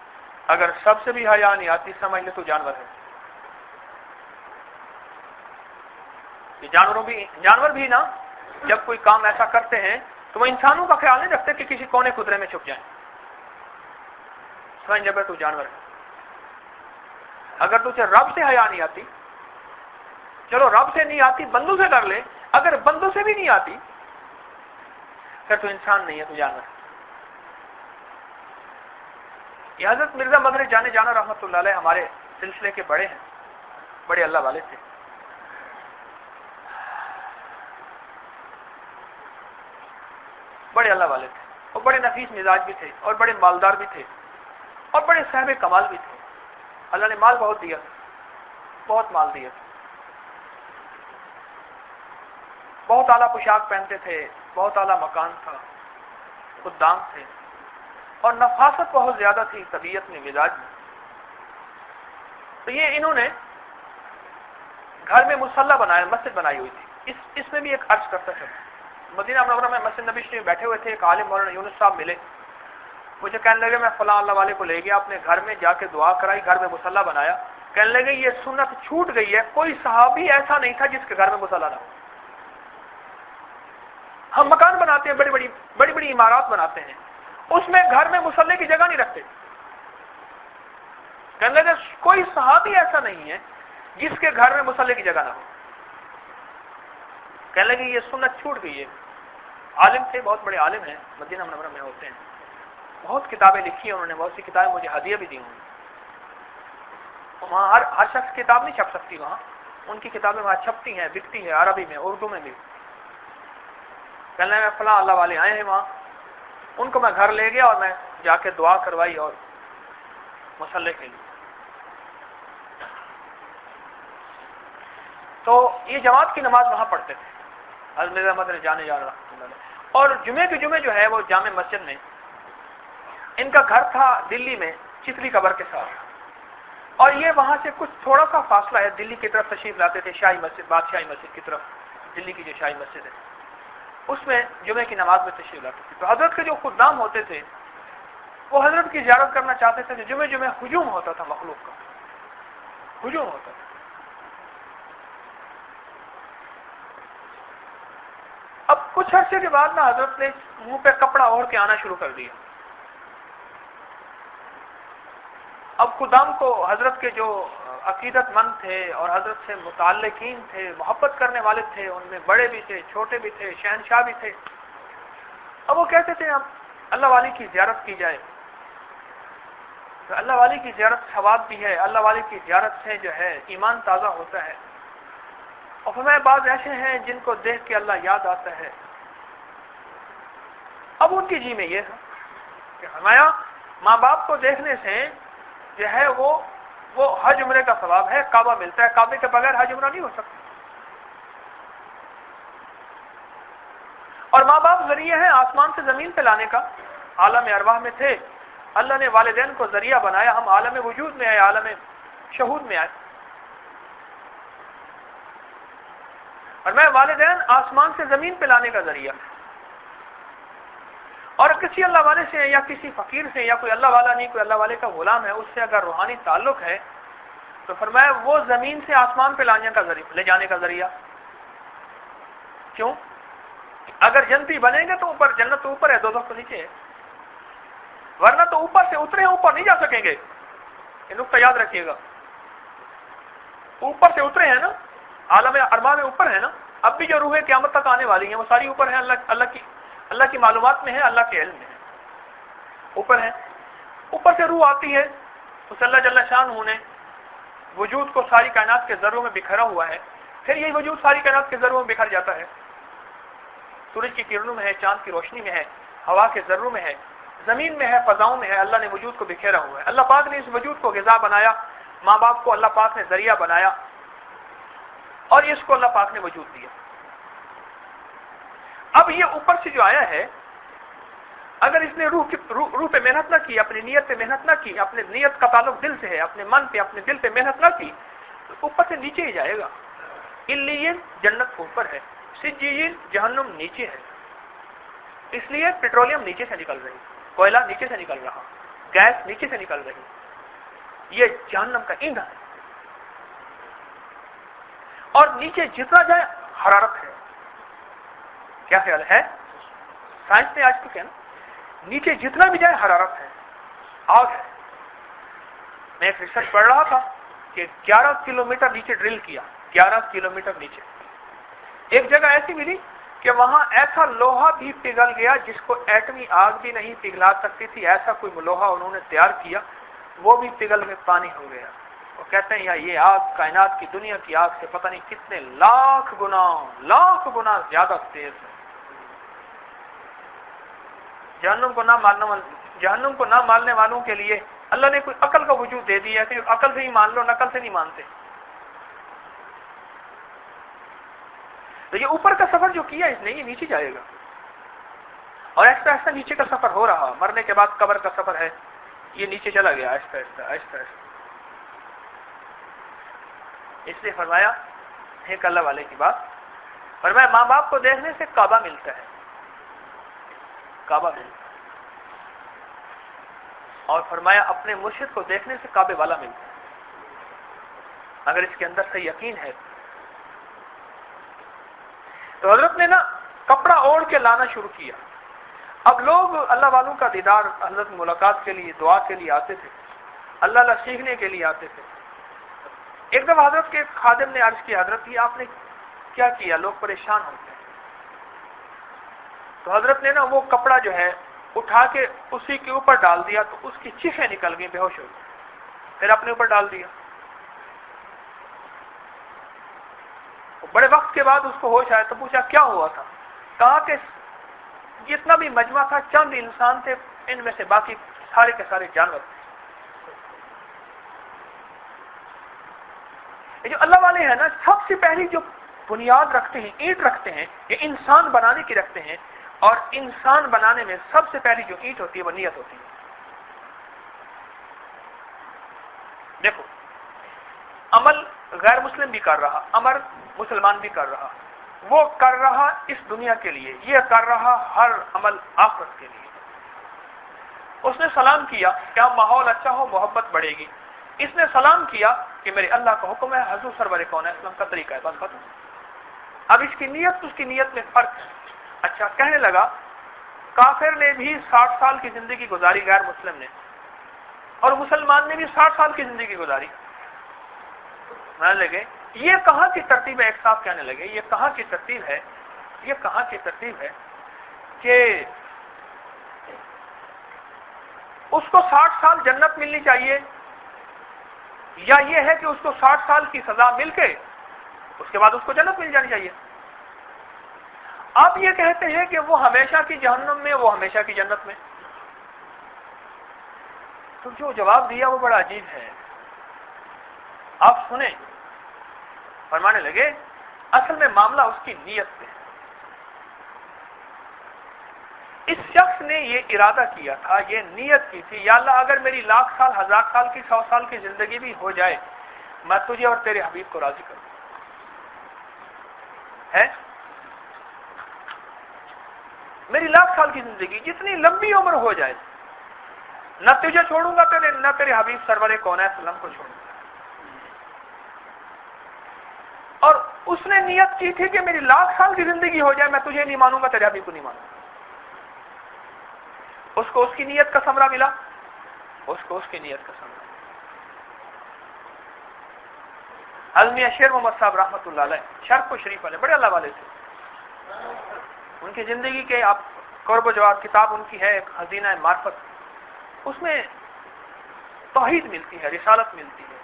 اگر سب سے بھی حیا نہیں آتی سمجھ لے تو جانور ہے. یہ جانور بھی نا جب کوئی کام ایسا کرتے ہیں تو وہ انسانوں کا خیال نہیں رکھتے کہ کسی کونے خدرے میں چھپ جائیں. سمجھ جب تو جانور ہے. اگر تجھے رب سے حیا نہیں آتی، چلو رب سے نہیں آتی بندوں سے کر لے، اگر بندوں سے بھی نہیں آتی پھر تو انسان نہیں ہے، تو جانور ہے. یہ حضرت مرزا مدنی جانے جانا رحمت اللہ علیہ ہمارے سلسلے کے بڑے ہیں، بڑے اللہ والے تھے. بڑے اللہ والے تھے اور بڑے نفیس مزاج بھی تھے اور بڑے مالدار بھی تھے اور بڑے صاحب کمال بھی تھے. اللہ نے مال بہت دیا، بہت مال دیا. بہت اعلیٰ پوشاک پہنتے تھے، بہت اعلیٰ مکان تھا، خدام تھے اور نفاست بہت زیادہ تھی طبیعت میں، مزاج میں. تو یہ انہوں نے گھر میں مصلی بنایا، مسجد بنائی ہوئی تھی. اس میں بھی ایک عرض کرتا تھا. مدینہ منورہ میں مسجد نبی شریف بیٹھے ہوئے تھے، ایک عالم مولانا یونس صاحب ملے. مجھے کہنے لگے میں فلاں اللہ والے کو لے گیا اپنے گھر میں، جا کے دعا کرائی، گھر میں مصلی بنایا. کہنے لگے یہ سنت چھوٹ گئی ہے، کوئی صحابی ایسا نہیں تھا جس کے گھر میں مصلی نہ ہو. ہم مکان بناتے ہیں، بڑی بڑی عمارات بناتے ہیں، اس میں گھر میں مصلی کی جگہ نہیں رکھتے. کہنے لگے کوئی صحابی ایسا نہیں ہے جس کے گھر میں مصلی کی جگہ نہ ہو. کہنے لگے یہ سنت چھوٹ گئی ہے. عالم تھے، بہت بڑے عالم ہیں، مدینہ منورہ میں ہوتے ہیں. بہت کتابیں لکھی ہیں انہوں نے، بہت سی کتابیں مجھے ہدیہ بھی دی ہوں. وہاں ہر شخص کتاب نہیں چھپ سکتی، وہاں ان کی کتابیں وہاں چھپتی ہیں، بکتی ہیں، عربی میں، اردو میں بھی. کہنے میں فلاں اللہ والے آئے ہیں وہاں، ان کو میں گھر لے گیا اور میں جا کے دعا کروائی اور مصلی کے لیے. تو یہ جماعت کی نماز وہاں پڑھتے تھے حضرت مرزا مدنی جانے جا رہا. اور جمعے کے جمعے جو ہے وہ جامع مسجد میں، ان کا گھر تھا دلی میں چتلی قبر کے ساتھ، اور یہ وہاں سے کچھ تھوڑا سا فاصلہ ہے، دلی کی طرف تشریف لاتے تھے، شاہی مسجد، بادشاہی مسجد کی طرف، دلی کی جو شاہی مسجد ہے اس میں جمعے کی نماز میں تشریف لاتے تھے. تو حضرت کے جو خدام ہوتے تھے وہ حضرت کی زیارت کرنا چاہتے تھے. جمعے ہجوم ہوتا تھا، مخلوق کا ہجوم ہوتا تھا. اب کچھ عرصے کے بعد نا حضرت نے منہ پہ کپڑا اوڑھ کے آنا شروع کر دیا. اب خدام کو حضرت کے جو عقیدت مند تھے اور حضرت سے متعلقین تھے، محبت کرنے والے تھے، ان میں بڑے بھی تھے، چھوٹے بھی تھے، شہنشاہ بھی تھے. اب وہ کہتے تھے اب اللہ والی کی زیارت کی جائے. تو اللہ والی کی زیارت ثواب بھی ہے، اللہ والی کی زیارت سے جو ہے ایمان تازہ ہوتا ہے. اور فرمایا بعض ایسے ہیں جن کو دیکھ کے اللہ یاد آتا ہے. اب ان کی جی میں یہ تھا کہ فرمایا ماں باپ کو دیکھنے سے جو ہے وہ حج عمرے کا ثواب ہے، کعبہ ملتا ہے، کعبے کے بغیر حج عمرہ نہیں ہو سکتا. اور ماں باپ ذریعہ ہیں آسمان سے زمین پہ لانے کا. عالم ارواح میں تھے، اللہ نے والدین کو ذریعہ بنایا، ہم عالم وجود میں آئے، عالم شہود میں آئے. اور میں والدین آسمان سے زمین پہ لانے کا ذریعہ. اور کسی اللہ والے سے یا کسی فقیر سے یا کوئی اللہ والا نہیں، کوئی اللہ والے کا غلام ہے، اس سے اگر روحانی تعلق ہے تو فرمایا وہ زمین سے آسمان پہ لے جانے کا ذریعہ. کیوں؟ اگر جنتی بنیں گے تو اوپر، جنت تو اوپر ہے، دوزخ تو نیچے ہے. ورنہ تو اوپر سے اترے ہیں اوپر نہیں جا سکیں گے. یہ نقطہ یاد رکھیے گا. اوپر سے اترے ہیں نا, عالم ارواح میں اوپر ہے نا. اب بھی جو روحیں قیامت تک آنے والی ہیں وہ ساری اوپر ہیں, اللہ کی معلومات میں ہے, اللہ کے علم میں ہے, اوپر ہے. اوپر سے روح آتی ہے تو اللہ جل شانہ نے وجود کو ساری کائنات کے ذروں میں بکھرا ہوا ہے. پھر یہ وجود ساری کائنات کے ذروں میں بکھر جاتا ہے. سورج کی کرنوں میں ہے, چاند کی روشنی میں ہے, ہوا کے ذروں میں ہے, زمین میں ہے, فضاؤں میں ہے. اللہ نے وجود کو بکھیرا ہوا ہے. اللہ پاک نے اس وجود کو غذا بنایا, ماں باپ کو اللہ پاک نے ذریعہ بنایا, اور اس کو اللہ پاک نے وجود دیا. اب یہ اوپر سے جو آیا ہے, اگر اس نے روح پہ محنت نہ کی, اپنی نیت پہ محنت نہ کی, اپنے نیت کا تعلق دل سے ہے, اپنے من پہ اپنے دل پہ محنت نہ کی, تو اوپر سے نیچے ہی جائے گا. علیین جنت اوپر ہے, سجین جہنم نیچے ہے. اس لیے پیٹرولیم نیچے سے نکل رہی, کوئلہ نیچے سے نکل رہا, گیس نیچے سے نکل رہی. یہ جہنم کا ایندھن ہے. اور نیچے جتنا جائے حرارت ہے. کیا خیال ہے؟ سائنس نے آج تک ہے نا, نیچے جتنا بھی جائے حرارت ہے, آگ ہے. میں ایک ریسرچ پڑھ رہا تھا کہ 11 کلومیٹر نیچے ڈرل کیا, 11 کلومیٹر نیچے. ایک جگہ ایسی ملی کہ وہاں ایسا لوہا بھی پگھل گیا جس کو ایٹمی آگ بھی نہیں پگھلا سکتی تھی. ایسا کوئی لوہا انہوں نے تیار کیا, وہ بھی پگھل میں پانی ہو گیا. وہ کہتے ہیں یہ آگ کائنات کی دنیا کی آگ سے پتہ نہیں کتنے لاکھ گنا زیادہ تیز ہے. جہنم کو نہ ماننے والوں کے لیے اللہ نے کوئی عقل کا وجود دے دیا کہ عقل سے ہی مان لو, نقل سے نہیں مانتے. تو یہ اوپر کا سفر جو کیا اس نے, یہ نیچے جائے گا, اور ایسا ایسا نیچے کا سفر ہو رہا. مرنے کے بعد قبر کا سفر ہے, یہ نیچے چلا گیا آہستہ آہستہ. اس لیے فرمایا ایک اللہ والے کی بات, فرمایا ماں باپ کو دیکھنے سے کعبہ ملتا ہے, کعبہ ملتا ہے. اور فرمایا اپنے مرشد کو دیکھنے سے کعبے والا ملتا ہے, اگر اس کے اندر سے یقین ہے. تو حضرت نے نا کپڑا اوڑھ کے لانا شروع کیا. اب لوگ اللہ والوں کا دیدار, حضرت ملاقات کے لیے, دعا کے لیے آتے تھے, اللہ سیکھنے کے لیے آتے تھے. ایک دفعہ حضرت کے خادم نے عرض کیا, حضرت یہ آپ نے کیا کیا, لوگ پریشان ہوتے ہیں. تو حضرت نے نا وہ کپڑا جو ہے اٹھا کے اسی کے اوپر ڈال دیا, تو اس کی چیخیں نکل گئی, بے ہوش ہو گئی. پھر اپنے اوپر ڈال دیا. بڑے وقت کے بعد اس کو ہوش آیا تو پوچھا کیا ہوا تھا. کہا کہ جتنا بھی مجمع تھا چند انسان تھے, ان میں سے باقی سارے کے سارے جانور تھے. یہ جو اللہ والے ہیں نا, سب سے پہلی جو بنیاد رکھتے ہیں, اینٹ رکھتے ہیں, یہ انسان بنانے کی رکھتے ہیں. اور انسان بنانے میں سب سے پہلی جو اینٹ ہوتی ہے وہ نیت ہوتی ہے. دیکھو, عمل غیر مسلم بھی کر رہا, امر مسلمان بھی کر رہا, وہ کر رہا اس دنیا کے لیے, یہ کر رہا ہر عمل آخرت کے لیے. اس نے سلام کیا, کیا ماحول اچھا ہو محبت بڑھے گی. اس نے سلام کیا کہ میرے اللہ کا حکم ہے, حضور سرور کون ہے اسلام کا طریقہ ہے, بس ختم. اب اس کی نیت میں فرق ہے. اچھا, کہنے لگا کافر نے بھی 60 سال کی زندگی گزاری غیر مسلم نے, اور مسلمان نے بھی 60 سال کی زندگی گزاری. کہنے لگے یہ کہاں کی ترتیب ہے, ایک صاحب کہنے لگے یہ کہاں کی ترتیب ہے کہ اس کو 60 سال جنت ملنی چاہیے, یا یہ ہے کہ اس کو 60 سال کی سزا مل کے اس کے بعد اس کو جنت مل جانی چاہیے. آپ یہ کہتے ہیں کہ وہ ہمیشہ کی جہنم میں, وہ ہمیشہ کی جنت میں. تو جو جواب دیا وہ بڑا عجیب ہے, آپ سنیں. فرمانے لگے اصل میں معاملہ اس کی نیت پہ ہے. اس شخص نے یہ ارادہ کیا تھا, یہ نیت کی تھی, یا اللہ اگر میری 1,00,000 سال 1,000 سال کی 100 سال کی زندگی بھی ہو جائے, میں تجھے اور تیرے حبیب کو راضی کروں. ہے میری 1,00,000 سال کی زندگی, جتنی لمبی عمر ہو جائے, نہ تجھے چھوڑوں گا نہ تیرے حبیب سرور کون وسلم کو چھوڑوں گا. اور اس نے نیت کی تھی کہ میری 1,00,000 سال کی زندگی ہو جائے, میں تجھے نہیں مانوں گا, تیرے حبیب کو نہیں مانوں گا. اس کو اس کی نیت کا ثمرہ ملا، اس کو اس کی نیت کا ثمرہ۔ حضرت شیر محمد صاحب رحمۃ اللہ علیہ شرف و شریف والے بڑے اللہ والے تھے، ان کی زندگی کے آپ قرب و جواب کتاب ان کی ہے ایک خزینہ معرفت، اس میں توحید ملتی ہے، رسالت ملتی ہے۔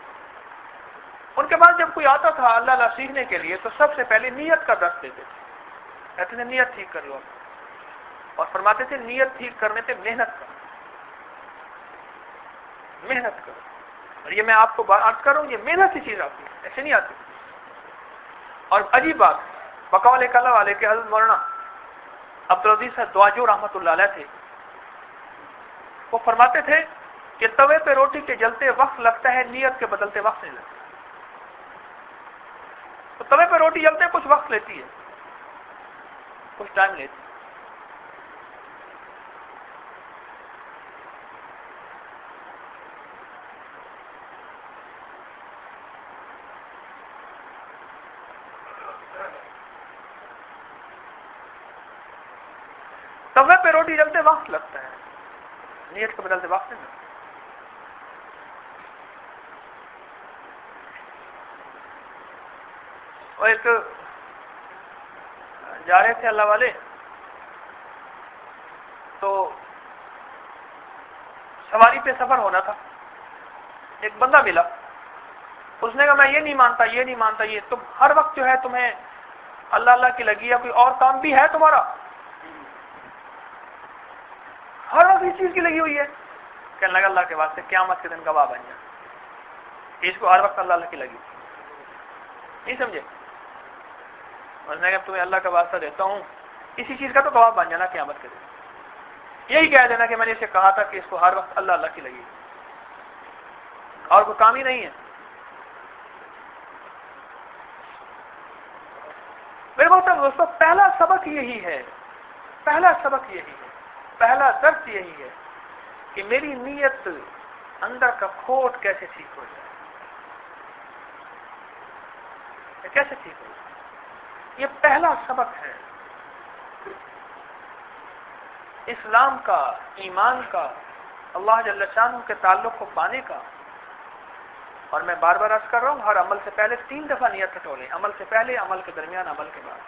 ان کے بعد جب کوئی آتا تھا اللہ اللہ سیکھنے کے لیے تو سب سے پہلے نیت کا درس دیتے تھے، کہتے تھے نیت ٹھیک کر لو، اور فرماتے تھے نیت ٹھیک کرنے پہ محنت کرو، محنت کرو۔ اور یہ میں آپ کو عرض کر رہا ہوں، یہ محنت کی چیز آتی ہے، ایسے نہیں آتی۔ اور عجیب بات، بقول ایک اللہ والے کے حضرت مولانا عبدالعزیز دواجو رحمۃ اللہ علیہ تھے، وہ فرماتے تھے کہ توے پہ روٹی کے جلتے وقت لگتا ہے، نیت کے بدلتے وقت نہیں لگتا۔ تو توے پہ روٹی جلتے کچھ وقت لیتی ہے، کچھ ٹائم لیتی ہے۔ توے پہ روٹی جلتے وقت لگتا ہے، نیت کے بدلتے وقت نہیں لگتا۔ اور ایک جا رہے تھے اللہ والے، تو سواری پہ سفر ہونا تھا، ایک بندہ ملا، اس نے کہا میں یہ نہیں مانتا، یہ نہیں مانتا، یہ تم ہر وقت جو ہے تمہیں اللہ اللہ کی لگی ہے، کوئی اور کام بھی ہے تمہارا؟ ہر وقت اس چیز کی لگی ہوئی ہے۔ کہنے لگا اللہ کے واسطے قیامت کے دن گواہ بن جائے، اس کو ہر وقت اللہ اللہ کی لگی نہیں سمجھے؟ اور میں تمہیں اللہ کا واسطہ دیتا ہوں، اسی چیز کا تو گواہ بن جانا قیامت کے دن، یہی کہہ دینا کہ میں نے اسے کہا تھا کہ اس کو ہر وقت اللہ اللہ کی لگی، اور کوئی کام ہی نہیں ہے۔ میرے محترم دوستو، پہلا سبق یہی ہے، پہلا سبق یہی ہے، پہلا درس یہی ہے کہ میری نیت اندر کا کھوٹ کیسے ٹھیک ہو جائے، کیسے ٹھیک ہو جائے، یہ پہلا سبق ہے اسلام کا، ایمان کا، اللہ جل شانہ کے تعلق کو پانے کا۔ اور میں بار بار عرض کر رہا ہوں، ہر عمل سے پہلے 3 دفعہ نیت ٹٹولیں، عمل سے پہلے، عمل کے درمیان، عمل کے بعد،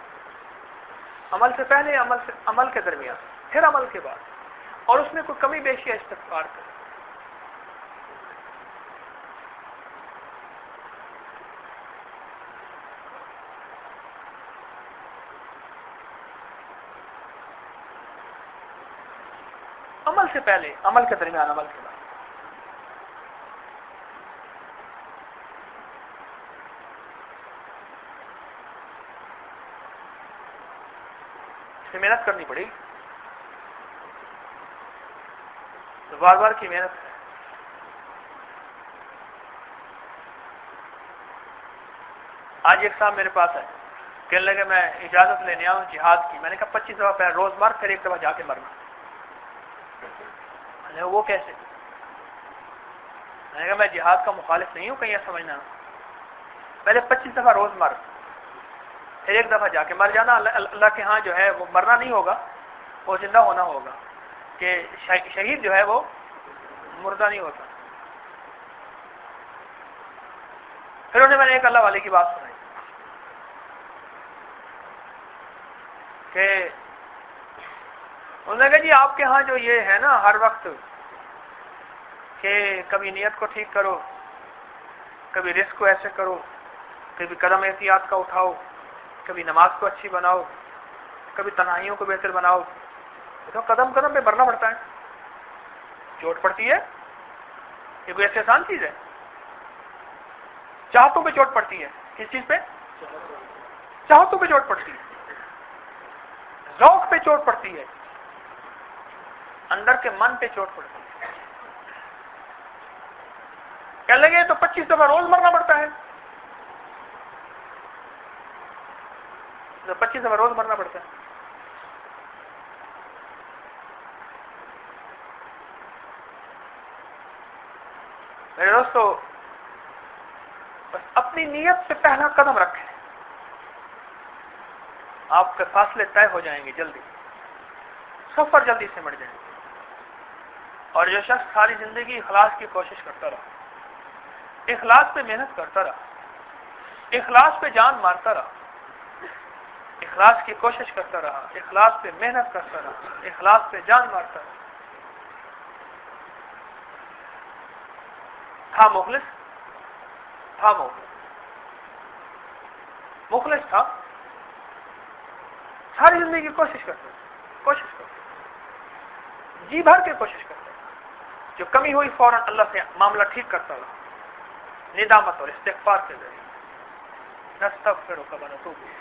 عمل سے پہلے، عمل کے درمیان، پھر عمل کے بعد، اور اس میں کوئی کمی بیشی ہے استغفار کریں۔ عمل سے پہلے، عمل کے درمیان، عمل کے بعد۔ اس میں محنت کرنی پڑے گی، بار بار کی محنت ہے۔ آج ایک صاحب میرے پاس ہے، کہنے لگے میں اجازت لینے آؤں جہاد کی، میں نے کہا 25 دفعہ پہلے روز مر، پھر ایک دفعہ جا کے مرنا۔ وہ کیسے؟ میں نے کہا میں جہاد کا مخالف نہیں ہوں، کہیں یہ سمجھنا، پہلے 25 دفعہ روز مر، پھر ایک دفعہ جا کے مر جانا۔ اللہ کے ہاں جو ہے وہ مرنا نہیں ہوگا، وہ زندہ ہونا ہوگا، کہ شہید جو ہے وہ مردہ نہیں ہوتا۔ پھر انہیں میں نے ایک اللہ والے کی بات سنائی کہ انہوں نے کہا جی آپ کے ہاں جو یہ ہے نا ہر وقت کہ کبھی نیت کو ٹھیک کرو، کبھی رزق کو ایسے کرو، کبھی قدم احتیاط کا اٹھاؤ، کبھی نماز کو اچھی بناؤ، کبھی تنہائیوں کو بہتر بناؤ، تو قدم قدم پہ مرنا پڑتا ہے، چوٹ پڑتی ہے، یہ کوئی ایسی آسان چیز ہے؟ چاہتوں پہ چوٹ پڑتی ہے، کس چیز پہ؟ چاہتوں پہ چوٹ پڑتی ہے، ذوق پہ چوٹ پڑتی ہے، اندر کے من پہ چوٹ پڑتی ہے۔ کہنے لگے تو 25 دفعہ روز مرنا پڑتا ہے، تو 25 دفعہ روز مرنا پڑتا ہے۔ میرے دوستو، بس اپنی نیت سے پہلا قدم رکھیں، آپ کے فاصلے طے ہو جائیں گے، جلدی سفر جلدی سے مٹ جائیں گے۔ اور جو شخص ساری زندگی اخلاص کی کوشش کرتا رہا، اخلاص پہ محنت کرتا رہا، اخلاص پہ جان مارتا رہا، اخلاص کی کوشش کرتا رہا، اخلاص پہ محنت کرتا رہا، اخلاص پہ جان مارتا رہا، تھا مخلص، تھا مخلص تھا، ساری زندگی کوشش کرتا، جی بھر کے کوشش کرتا، جو کمی ہوئی فوراً اللہ سے معاملہ ٹھیک کرتا رہا، ندامت اور استغفار کے ذریعے، نستغفرک ونتوب الیک،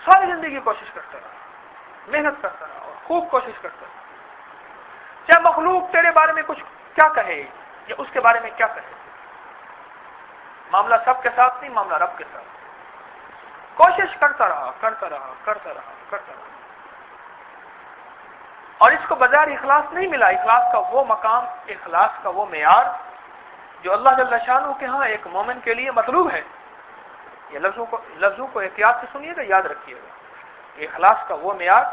ساری زندگی کوشش کرتا رہا، محنت کرتا رہا اور خوب کوشش کرتا رہا، چاہے مخلوق تیرے بارے میں کچھ کیا کہے یا اس کے بارے میں کیا کہے، معاملہ سب کے ساتھ نہیں، معاملہ رب کے ساتھ، کوشش کرتا رہا، اور اس کو بغیر اخلاص نہیں ملا۔ اخلاص کا وہ مقام، اخلاص کا وہ معیار جو اللہ جل شانہ کے ہاں ایک مومن کے لیے مطلوب ہے۔ یہ لفظوں کو احتیاط سے سنیے گا، یاد رکھیے گا کہ اخلاص کا وہ معیار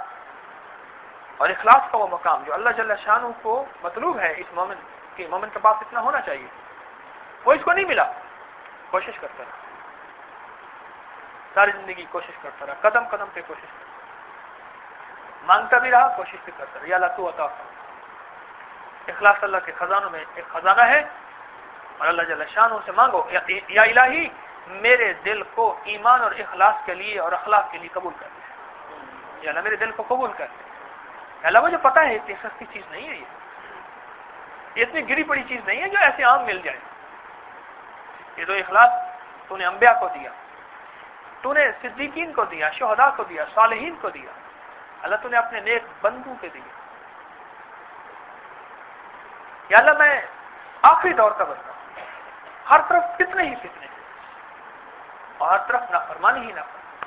اور اخلاص کا وہ مقام جو اللہ جل شانہ کو مطلوب ہے، اس مومن کے پاس اتنا ہونا چاہیے، وہ اس کو نہیں ملا۔ کوشش کرتا رہا، ساری زندگی کوشش کرتا رہا، قدم قدم پہ کوشش کرتا رہا، مانگتا بھی رہا، کوشش بھی کرتا رہا، یا اللہ تو عطا فرما۔ اخلاص اللہ کے خزانوں میں ایک خزانہ ہے، اور اللہ جل شانہ سے مانگو، یا الہی میرے دل کو ایمان اور اخلاص کے لیے اور اخلاق کے لیے قبول کر دے، یا اللہ میرے دل کو قبول کر دے۔ اللہ مجھے پتا ہے اتنی سستی چیز نہیں ہے، یہ اتنی گری پڑی چیز نہیں ہے جو ایسے عام مل جائے۔ یہ تو اخلاص تو نے انبیاء کو دیا، تو نے صدیقین کو دیا، شہداء کو دیا، صالحین کو دیا، اللہ تو نے اپنے نیک بندوں کے دیا۔ یا اللہ میں آخری دور کا بندہ، ہر طرف فتنے ہی فتنے، اور ہر طرف نافرمانی ہی نافرمانی،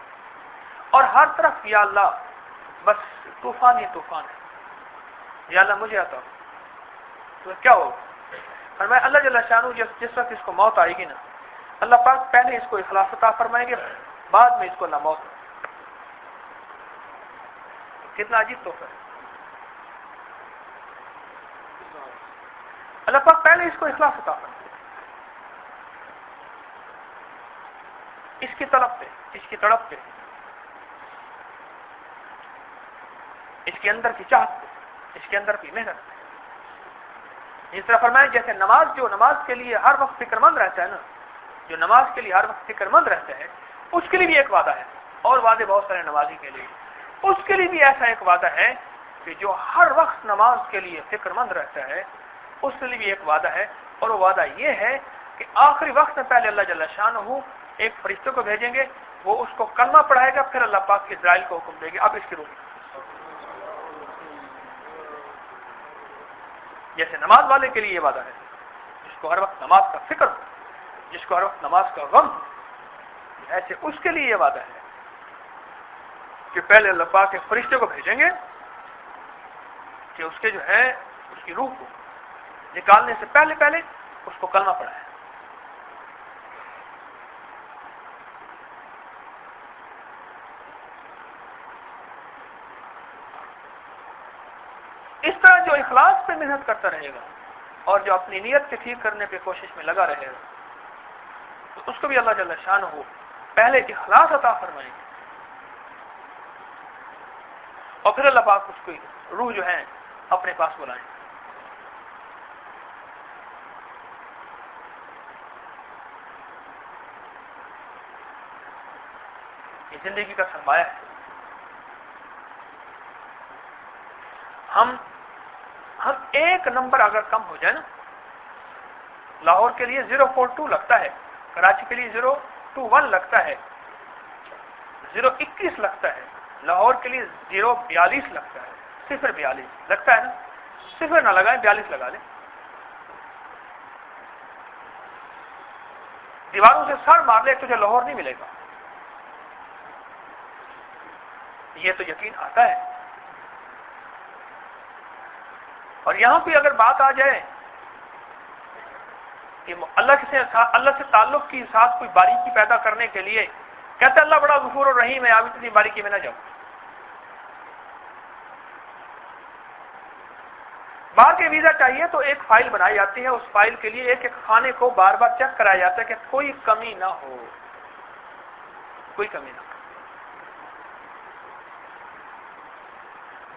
اور ہر طرف یا اللہ بس طوفان ہی طوفان ہے۔ یا اللہ مجھے عطا تو کیا ہوگا؟ فرمایا اللہ جل شانہ جس وقت اس کو موت آئے گی نا، اللہ پاک پہلے اس کو اخلاص عطا فرمائیں گے، بعد میں اس کو نہ موت۔ کتنا عجیب تحفہ ہے۔ اللہ پاک پہلے اس کو اخلاص عطا فرمائیں گے، اس کی طلب پہ، اس کی تڑپ پہ، اس کے اندر کی چاہت پہ، اس کے اندر کی محنت پہ۔ اس طرح فرمائیں جیسے جو نماز کے لیے ہر وقت فکر مند رہتا ہے نا، جو نماز کے لیے ہر وقت فکر مند رہتا ہے، اس کے لیے بھی ایک وعدہ ہے، اور وعدے بہت سارے نمازی کے لیے، اس کے لیے بھی ایسا ایک وعدہ ہے کہ جو ہر وقت نماز کے لیے فکر مند رہتا ہے، اس کے لیے بھی ایک وعدہ ہے، اور وہ وعدہ یہ ہے کہ آخری وقت میں پہلے اللہ جل شانہ ایک فرشتے کو بھیجیں گے، وہ اس کو کلمہ پڑھائے گا، پھر اللہ پاک اسرائیل کو حکم دے گے اب اس کی روح۔ جیسے نماز والے کے لیے یہ وعدہ ہے، جس کو ہر وقت نماز کا فکر ہو، جس کو ہر وقت نماز کا غم ہو، ایسے اس کے لیے یہ وعدہ ہے کہ پہلے اللہ پاک کے فرشتے کو بھیجیں گے کہ اس کے جو ہے اس کی روح کو نکالنے سے پہلے اس کو کلمہ پڑھائے۔ اس طرح جو اخلاص پہ محنت کرتا رہے گا اور جو اپنی نیت کے ٹھیک کرنے پہ کوشش میں لگا رہے گا، تو اس کو بھی اللہ جل شانہ پہلے اخلاص عطا فرمائیں گے، اور پھر اللہ پاک اس کو روح جو ہے اپنے پاس بلائیں گے۔ یہ زندگی کا سرمایہ ہے۔ ہم ایک نمبر اگر کم ہو جائے نا، لاہور کے لیے 0.42 لگتا ہے، کراچی کے لیے 0.21 لگتا ہے، 0.21 لگتا ہے، لاہور کے لیے 0.42 لگتا ہے، 0.42 لگتا ہے نا، 0 نہ لگائیں، 42 لگا لیں۔ دیواروں سے سر مار لے تجھے لاہور نہیں ملے گا، یہ تو یقین آتا ہے۔ اور یہاں پہ اگر بات آ جائے کہ اللہ سے تعلق کی ساتھ کوئی باریکی پیدا کرنے کے لیے کہتا ہے اللہ بڑا غفور و رحیم ہے، آپ اتنی باریکی میں نہ جاؤ۔ باہر کے ویزا چاہیے تو ایک فائل بنائی جاتی ہے، اس فائل کے لیے ایک ایک خانے کو بار بار چیک کرایا جاتا ہے کہ کوئی کمی نہ ہو، کوئی کمی نہ ہو۔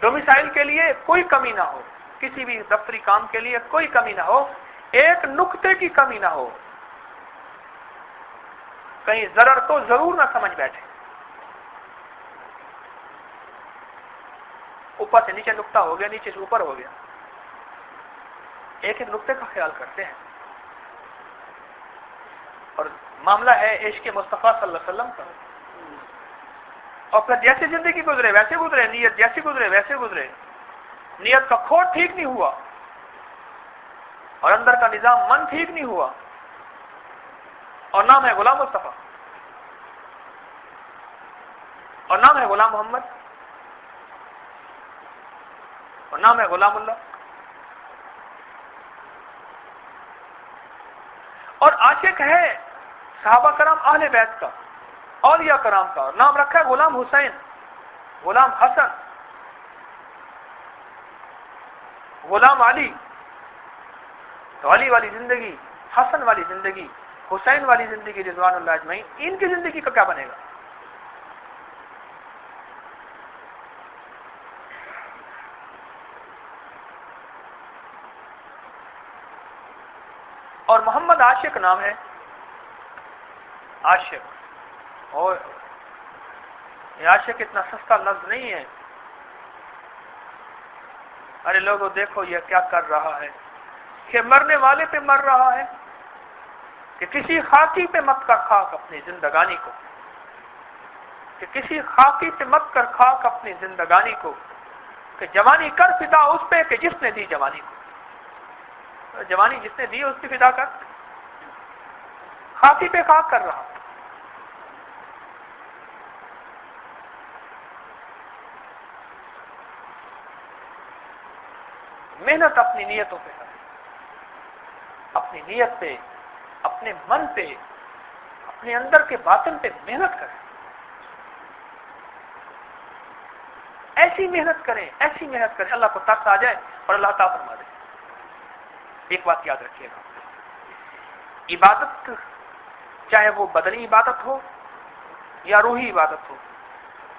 ڈومیسائل کے لیے کوئی کمی نہ ہو، کسی بھی دفتری کام کے لیے کوئی کمی نہ ہو، ایک نقطے کی کمی نہ ہو، کہیں ضرر کو ضرور نہ سمجھ بیٹھے۔ اوپر سے نیچے نقطہ ہو گیا، نیچے سے اوپر ہو گیا، ایک ایک نقطے کا خیال کرتے ہیں۔ اور معاملہ ہے عشق مصطفیٰ صلی اللہ علیہ وسلم کا، اور پھر جیسی زندگی گزرے ویسے گزرے، نیت جیسی گزرے ویسے گزرے، نیت کا کھوٹ ٹھیک نہیں ہوا اور اندر کا نظام من ٹھیک نہیں ہوا، اور نام ہے غلام مصطفیٰ اور نام ہے غلام محمد اور نام ہے غلام اللہ، اور عاشق ہے صحابہ کرام اہل بیت کا، اولیاء کرام کا، اور نام رکھا ہے غلام حسین، غلام حسن، غلام علی۔ تو علی والی زندگی، حسن والی زندگی، حسین والی زندگی رضوان اللہ اجمعین، ان کی زندگی کا کیا بنے گا؟ اور محمد عاشق نام ہے، عاشق، اور یہ عاشق اتنا سستا لفظ نہیں ہے۔ ارے لوگوں دیکھو یہ کیا کر رہا ہے کہ مرنے والے پہ مر رہا ہے، کہ کسی خاکی پہ مت کر خاک اپنی زندگانی کو، کہ کسی خاکی پہ مت کر خاک اپنی زندگانی کو، کہ جوانی کر فدا اس پہ کہ جس نے دی جوانی کو، جوانی جس نے دی اس کی فدا کر، خاکی پہ خاک کر رہا۔ محنت اپنی نیتوں پہ کرے، اپنی نیت پہ، اپنے من پہ، اپنے اندر کے باطن پہ محنت کریں، ایسی محنت کریں، ایسی محنت کریں اللہ کو ترس آ جائے اور اللہ عطا فرما دے۔ ایک بات یاد رکھیے گا، عبادت چاہے وہ بدنی عبادت ہو یا روحی عبادت ہو،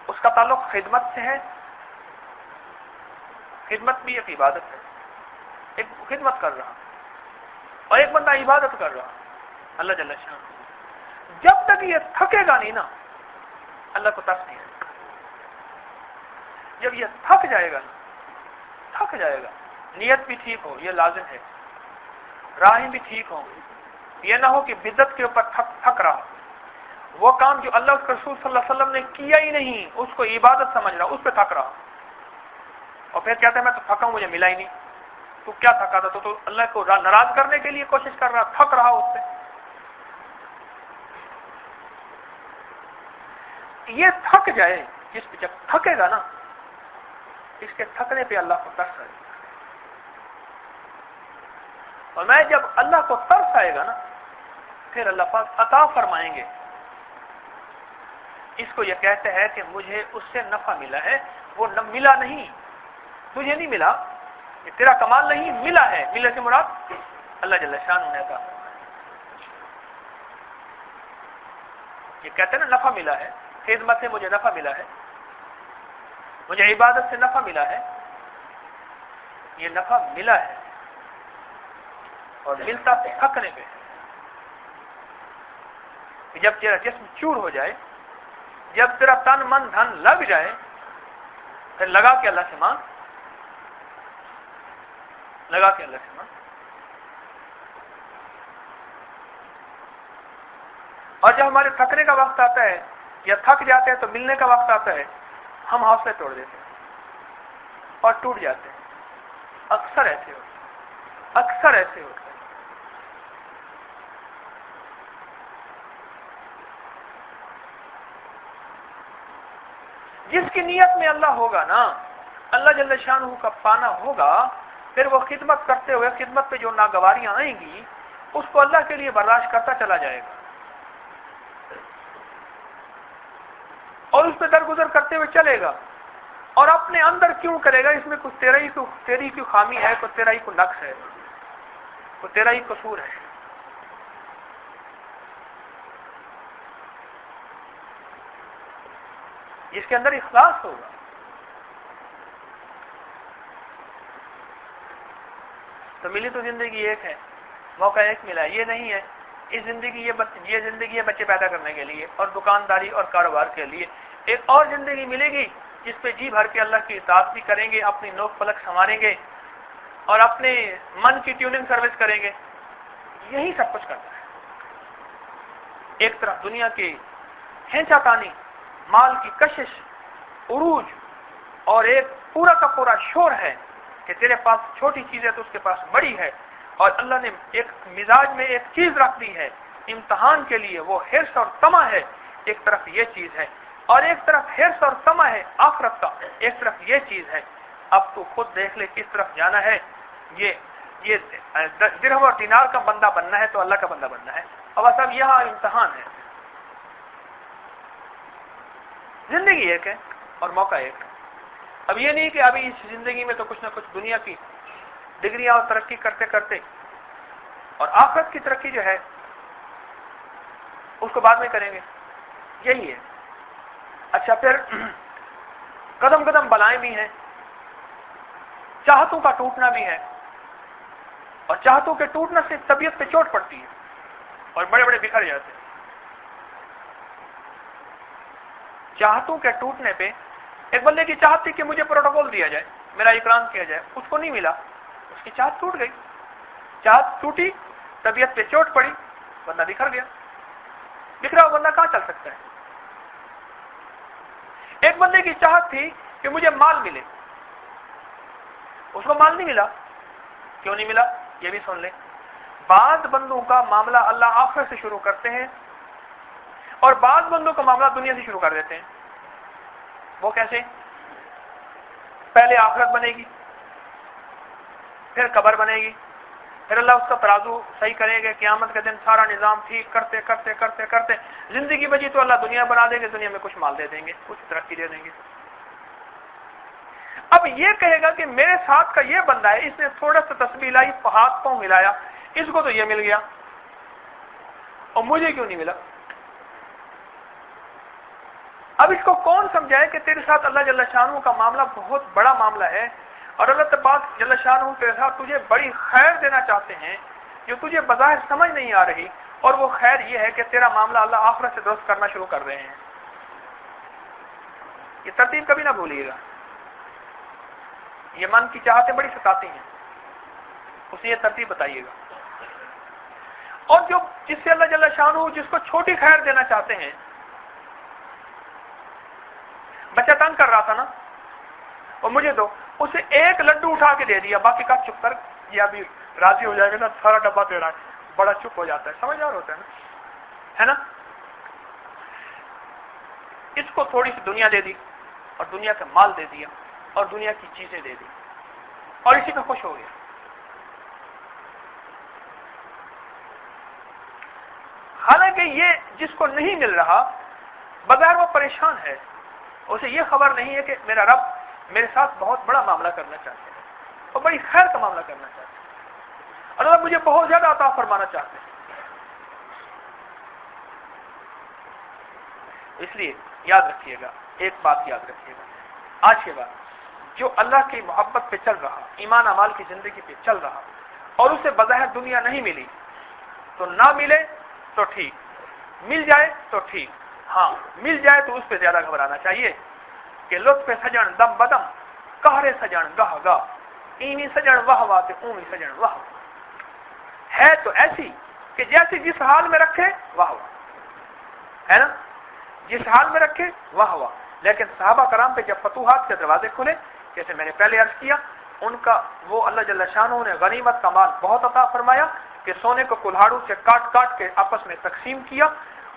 اس کا تعلق خدمت سے ہے۔ خدمت بھی ایک عبادت ہے، ایک خدمت کر رہا اور ایک بندہ عبادت کر رہا اللہ جل شانہ، جب تک یہ تھکے گا نہیں نا اللہ کو ترس نہیں آئے گا۔ جب یہ تھک جائے گا نا، تھک جائے گا، نیت بھی ٹھیک ہو، یہ لازم ہے، راہیں بھی ٹھیک ہوں، یہ نہ ہو کہ بدعت کے اوپر تھک رہا، وہ کام جو اللہ کے رسول صلی اللہ علیہ وسلم نے کیا ہی نہیں اس کو عبادت سمجھ رہا، اس پہ تھک رہا، اور پھر کہتا ہے میں تو تھکا ہوں مجھے ملا ہی نہیں۔ تو کیا تھکا تھا؟ تو اللہ کو ناراض کرنے کے لیے کوشش کر رہا، تھک رہا اس سے۔ یہ تھک جائے، جس پہ جب تھکے گا نا، اس کے تھکنے پہ اللہ کو ترس آئے گا، اور میں جب اللہ کو ترس آئے گا نا پھر اللہ پاک عطا فرمائیں گے۔ اس کو یہ کہتے ہیں کہ مجھے اس سے نفع ملا ہے، وہ نہ ملا نہیں، تجھے نہیں ملا، یہ تیرا کمال نہیں، ملا ہے، ملے سے مراد اللہ جل شانہ نے عطا۔ یہ کہتے ہیں نا نفع ملا ہے، خدمت سے مجھے نفع ملا ہے، مجھے عبادت سے نفع ملا ہے، یہ نفع ملا ہے اور ملتا تھکنے پہ کہ جب تیرا جسم چور ہو جائے، جب تیرا تن من دھن لگ جائے، پھر لگا کے اللہ سے مانگ، لگا کے اللہ سے مانگ۔ اور جب ہمارے تھکنے کا وقت آتا ہے یا تھک جاتے ہیں تو ملنے کا وقت آتا ہے، ہم حوصلے توڑ دیتے ہیں اور ٹوٹ جاتے ہیں۔ اکثر ایسے ہوتا ہے، اکثر ایسے ہوتا ہے۔ جس کی نیت میں اللہ ہوگا نا، اللہ جل شانہ کا پانا ہوگا، پھر وہ خدمت کرتے ہوئے خدمت پہ جو ناگواریاں آئیں گی اس کو اللہ کے لیے برداشت کرتا چلا جائے گا اور اس پہ درگزر کرتے ہوئے چلے گا، اور اپنے اندر کیوں کرے گا؟ اس میں کچھ تیری کی خامی ہے، کچھ تیرا ہی کو نقص ہے، کچھ تیرا ہی قصور ہے۔ جس کے اندر اخلاص ہوگا، تو ملی تو زندگی ایک ہے، موقع ایک ملا، یہ نہیں ہے یہ زندگی ہے بچے پیدا کرنے کے لیے اور دکانداری اور کاروبار کے لیے۔ ایک اور زندگی ملے گی جس پہ جی بھر کے اللہ کی اطاعت بھی کریں گے، اپنی نوک پلک سنواریں گے اور اپنے من کی ٹیوننگ سروس کریں گے۔ یہی سب کچھ کرتا ہے۔ ایک طرف دنیا کی کھینچا تانی، مال کی کشش، عروج، اور ایک پورا کا پورا شور ہے کہ تیرے پاس چھوٹی چیز ہے تو اس کے پاس بڑی ہے، اور اللہ نے ایک مزاج میں ایک چیز رکھ دی ہے امتحان کے لیے، وہ حرص اور طمع ہے۔ ایک طرف یہ چیز ہے اور ایک طرف حرص اور طمع ہے آخرت کا، ایک طرف یہ چیز ہے۔ اب تو خود دیکھ لے کس طرف جانا ہے۔ یہ درہم اور دینار کا بندہ بننا ہے تو اللہ کا بندہ بننا ہے۔ اب اصل یہاں امتحان ہے۔ زندگی ایک ہے اور موقع ایک ہے۔ اب یہ نہیں کہ ابھی اس زندگی میں تو کچھ نہ کچھ دنیا کی ڈگریاں اور ترقی کرتے کرتے اور آخرت کی ترقی جو ہے اس کو بعد میں کریں گے، یہی ہے۔ اچھا، پھر قدم قدم بلائیں بھی ہیں، چاہتوں کا ٹوٹنا بھی ہے، اور چاہتوں کے ٹوٹنے سے طبیعت پہ چوٹ پڑتی ہے اور بڑے بڑے بکھر جاتے ہیں۔ چاہتوں کے ٹوٹنے پہ ایک بندے کی چاہت تھی کہ مجھے پروٹوکول دیا جائے، میرا اکرام کیا جائے، اس کو نہیں ملا، اس کی چاہت ٹوٹ گئی، چاہت ٹوٹی، طبیعت پہ چوٹ پڑی، بندہ بکھر گیا۔ بکھرا ہوا بندہ کہاں چل سکتا ہے؟ ایک بندے کی چاہت تھی کہ مجھے مال ملے، اس کو مال نہیں ملا۔ کیوں نہیں ملا؟ یہ بھی سن لیں۔ بعض بندوں کا معاملہ اللہ آخرت سے شروع کرتے ہیں اور بعض بندوں کا معاملہ دنیا سے شروع کر دیتے ہیں۔ وہ کیسے؟ پہلے آخرت بنے گی، پھر قبر بنے گی، پھر اللہ اس کا ترازو صحیح کرے گا، قیامت کے دن سارا نظام ٹھیک کرتے کرتے کرتے کرتے زندگی بچی تو اللہ دنیا بنا دیں گے، دنیا میں کچھ مال دے دیں گے، کچھ ترقی دے دیں گے۔ اب یہ کہے گا کہ میرے ساتھ کا یہ بندہ ہے، اس نے تھوڑا سا تسبیح لائی، ہاتھ پاؤں ملایا، اس کو تو یہ مل گیا اور مجھے کیوں نہیں ملا؟ اب اس کو کون سمجھائے کہ تیرے ساتھ اللہ جل شانہ کا معاملہ بہت بڑا معاملہ ہے، اور اللہ تبارک جل شانہ تیرے ساتھ تجھے بڑی خیر دینا چاہتے ہیں جو تجھے بظاہر سمجھ نہیں آ رہی، اور وہ خیر یہ ہے کہ تیرا معاملہ اللہ آخرت سے درست کرنا شروع کر رہے ہیں۔ یہ ترتیب کبھی نہ بھولیے گا، یہ من کی چاہتیں بڑی ستاتی ہیں، اسے یہ ترتیب بتائیے گا۔ اور جو جس سے اللہ جل شانہ جس کو چھوٹی خیر دینا چاہتے ہیں، بچہ تنگ کر رہا تھا نا، اور مجھے دو، اسے ایک لڈو اٹھا کے دے دیا، باقی کا چپ کر، یہ ابھی راضی ہو جائے گا نا، سارا ڈبہ تیرا ہے، بڑا چپ ہو جاتا ہے، سمجھدار ہوتا ہے نا؟ اس کو تھوڑی سی دنیا دے دی اور دنیا کا مال دے دیا اور دنیا کی چیزیں دے دی اور اسی پہ خوش ہو گیا۔ حالانکہ یہ جس کو نہیں مل رہا بظاہر وہ پریشان ہے، اسے یہ خبر نہیں ہے کہ میرا رب میرے ساتھ بہت بڑا معاملہ کرنا چاہتے ہیں اور بڑی خیر کا معاملہ کرنا چاہتے ہیں، اور اللہ مجھے بہت زیادہ عطا فرمانا چاہتے ہیں۔ اس لیے یاد رکھیے گا، ایک بات یاد رکھیے گا، آج کے بعد جو اللہ کی محبت پہ چل رہا، ایمان اعمال کی زندگی پہ چل رہا، اور اسے بظاہر دنیا نہیں ملی، تو نہ ملے تو ٹھیک، مل جائے تو ٹھیک، ہاں مل جائے تو اس پہ زیادہ گھبرانا چاہیے کہ لطف سجن دم بدم، قہر سجن گاہ گاہ، اینی سجن واہ واہ تے اونی سجن واہ، ہے تو ایسی کہ جیسے جس حال میں رکھے واہ واہ، ہے نا، جس حال میں رکھے واہ واہ۔ لیکن صحابہ کرام پہ جب فتوحات کے دروازے کھلے، جیسے میں نے پہلے عرض کیا، ان کا وہ اللہ جل شانہ نے غنیمت کا مال بہت عطا فرمایا کہ سونے کو کلہاڑوں سے کاٹ کاٹ کے آپس میں تقسیم کیا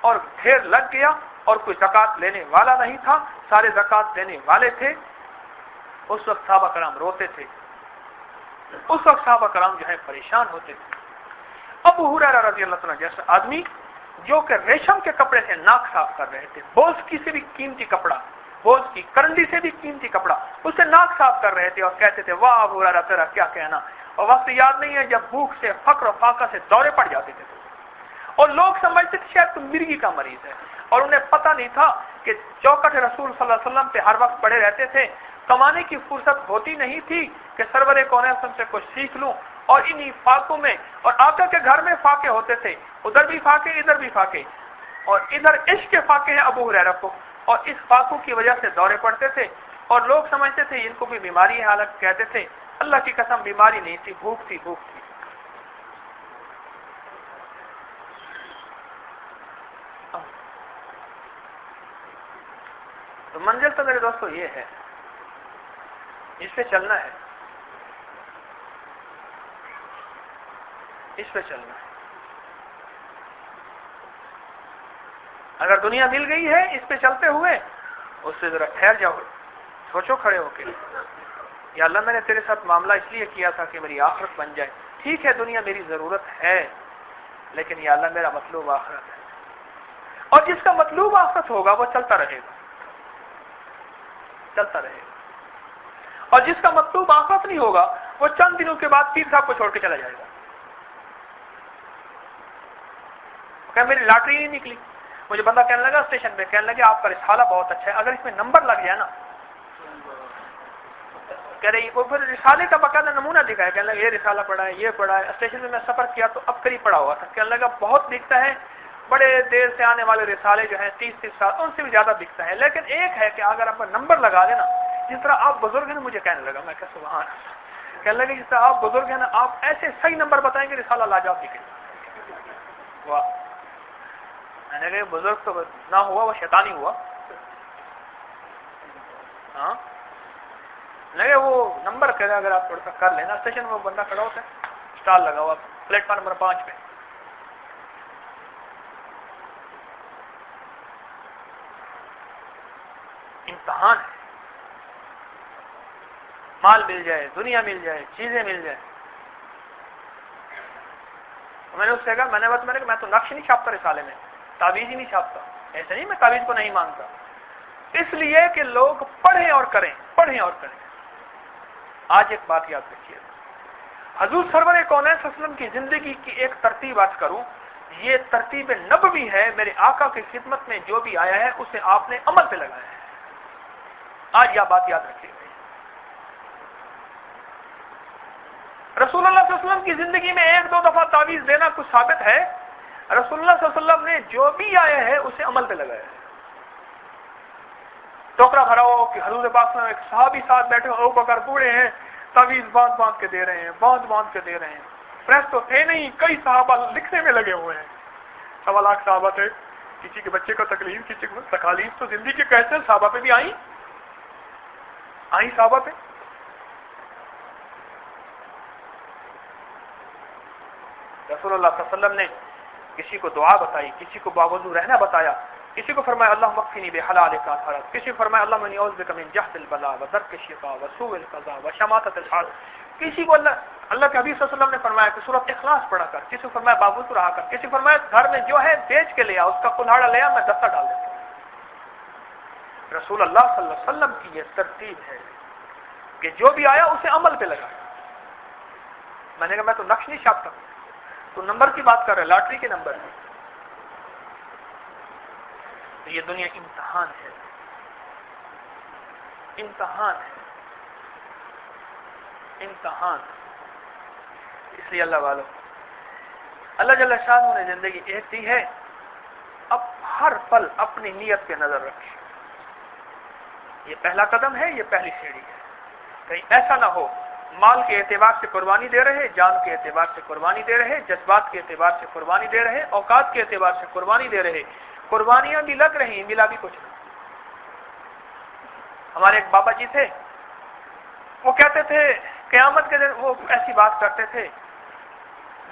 اور ڈھیر لگ گیا، اور کوئی زکات لینے والا نہیں تھا، سارے زکات دینے والے تھے۔ اس وقت صحابہ کرام روتے تھے، اس وقت صحابہ کرام جو ہے پریشان ہوتے تھے۔ ابو ہریرہ رضی اللہ عنہ جیسا آدمی جو کہ ریشم کے کپڑے سے ناک صاف کر رہے تھے، بوز کی سے بھی قیمتی کپڑا، بوز کی کرنڈی سے بھی قیمتی کپڑا، ناک صاف کر رہے تھے اور کہتے تھے واہ ابو ہریرہ تیرا کیا کہنا. اور وقت یاد نہیں ہے جب بھوک سے فقر و فاقہ سے دورے پڑ جاتے تھے اور لوگ سمجھتے تھے شاید تو مرگی کا مریض ہے, اور انہیں پتہ نہیں تھا کہ چوکٹ رسول صلی اللہ علیہ وسلم پہ ہر وقت پڑے رہتے تھے. کمانے کی فرصت ہوتی نہیں تھی کہ سرور کونین سے کچھ سیکھ لوں, اور انہی فاقوں میں, اور آقا کے گھر میں فاقے ہوتے تھے, ادھر بھی فاقے ادھر بھی فاقے, اور ادھر عشق کے فاقے ہیں ابو ہریرہ کو, اور اس فاقوں کی وجہ سے دورے پڑتے تھے اور لوگ سمجھتے تھے ان کو بھی بیماری ہے, حالانکہ کہتے تھے اللہ کی قسم بیماری نہیں تھی, بھوک تھی, بھوک تھی. تو منزل تو میرے دوستو یہ ہے, اس پہ چلنا ہے, اس پہ چلنا ہے. اگر دنیا مل گئی ہے اس پہ چلتے ہوئے, اس سے ذرا ٹھہر جاؤ, سوچو کھڑے ہو کے, یا اللہ میں نے تیرے ساتھ معاملہ اس لیے کیا تھا کہ میری آخرت بن جائے. ٹھیک ہے دنیا میری ضرورت ہے, لیکن یا اللہ میرا مطلوب آخرت ہے, اور جس کا مطلوب آخرت ہوگا وہ چلتا رہے گا, چلتا رہے گا, اور جس کا مطلوب آخرت نہیں ہوگا وہ چند دنوں کے بعد پیر صاحب کو چھوڑ کے چلا جائے گا. کہ میری لاٹری نہیں نکلی, مجھے بندہ کہنے لگا اسٹیشن پہ, کہنے لگا آپ کا رسالہ بہت اچھا ہے, اگر اس میں نمبر لگ جائے نا, کہہ رہی وہ پھر رسالے کا باقاعدہ نمونہ دکھایا, کہنے لگا یہ رسالہ پڑھا ہے, یہ پڑھا ہے. اسٹیشن میں سفر کیا تو اب قریب پڑا ہوا تھا, کہنے لگا بہت بکتا ہے, بڑے دیر سے آنے والے رسالے جو ہیں 30 سال ان سے بھی زیادہ بکتا ہے, لیکن ایک ہے کہ اگر آپ نمبر لگا دینا, جس طرح آپ بزرگ ہیں نا, مجھے کہنے لگا, میں کہ سبحان اللہ, کہنے لگا جس طرح آپ بزرگ ہیں نا, آپ ایسے صحیح نمبر بتائیں گے رسالہ لاجواب بکے. واہ, میں نے کہا بزرگ تو نہ ہوا, وہ شیطانی ہوا. ہاں لگے وہ نمبر کرے, اگر آپ تھوڑا سا کر لینا. اسٹیشن میں وہ بندہ کھڑا ہوتا ہے, اسٹال لگا ہوا پلیٹ فارم نمبر 5 پہ, امتحان ہے. مال مل جائے, دنیا مل جائے, چیزیں مل جائے. میں نے اس سے کہا, میں تو نقش نہیں چھاپتا رسالے میں, تعویذ ہی نہیں چھاپتا. ایسا نہیں میں تعویذ کو نہیں مانتا, اس لیے کہ لوگ پڑھیں اور کریں, پڑھیں اور کریں. آج ایک بات یاد رکھیے, حضور سرور کونین صلی اللہ علیہ وسلم کی زندگی کی ایک ترتیب آج کروں, یہ ترتیب نبوی ہے. میرے آقا کی خدمت میں جو بھی آیا ہے اسے آپ نے عمل پہ لگایا ہے. آج یہ بات یاد رکھیے. رسول اللہ صلی اللہ علیہ وسلم کی زندگی میں 1-2 دفعہ تعویذ دینا کچھ ثابت ہے. رسول اللہ صلی اللہ علیہ وسلم نے جو بھی آیا ہے اسے عمل پہ لگایا ہے. ٹوکرا بھرا ہو کہ حضور پاک صلی اللہ علیہ وسلم ایک صحابی ساتھ بیٹھے, ابو بکر بوڑھے ہیں, تعویذ باندھ کے دے رہے ہیں, باندھ کے دے رہے ہیں. پریس تو تھے نہیں, کئی صحابہ لکھنے میں لگے ہوئے ہیں. 1.25 لاکھ صحابہ تھے, کسی کے بچے کو تکلیف, کسی کو تکالیف, تو زندگی کے کیسے صحابہ پہ بھی آئی صحابہ پہ. رسول اللہ صلی اللہ علیہ وسلم نے کسی کو دعا بتائی, کسی کو باوضو رہنا بتایا, کسی کو فرمایا اللہم اکفنی بحلالک عن حرام, کسی کو فرمایا اللہم انی اعوذ بک من جہد البلاء ودرک الشقاء وسوء القضاء وشماتۃ الحال. کسی کو اللہ کے حبیب صلی اللہ علیہ وسلم نے فرمایا کہ سورۃ اخلاص پڑھا کر, کسی کو فرمایا باوضو رہا کر, کسی کو فرمایا گھر میں جو ہے بیچ کے لیا, اس کا کلہاڑا لیا, میں دستہ ڈال دیتا ہوں. رسول اللہ صلی اللہ علیہ وسلم کی یہ ترتیب ہے کہ جو بھی آیا اسے عمل پہ لگایا. میں نے کہا میں تو نقش نہیں چھاپتا, تو نمبر کی بات کر رہے, لاٹری کے نمبر کی. تو یہ دنیا امتحان ہے, امتحان ہے, امتحان. اس لیے اللہ والوں, اللہ جل شانہ نے زندگی ایک دی ہے, اب ہر پل اپنی نیت پہ نظر رکھے. یہ پہلا قدم ہے, یہ پہلی سیڑھی ہے. کہیں ایسا نہ ہو مال کے اعتبار سے قربانی دے رہے, جان کے اعتبار سے قربانی دے رہے, جذبات کے اعتبار سے قربانی دے رہے, اوقات کے اعتبار سے قربانی دے رہے, قربانیاں بھی لگ رہی, ملا بھی کچھ نہیں. ہمارے ایک بابا جی تھے, وہ کہتے تھے قیامت کے دن, وہ ایسی بات کرتے تھے,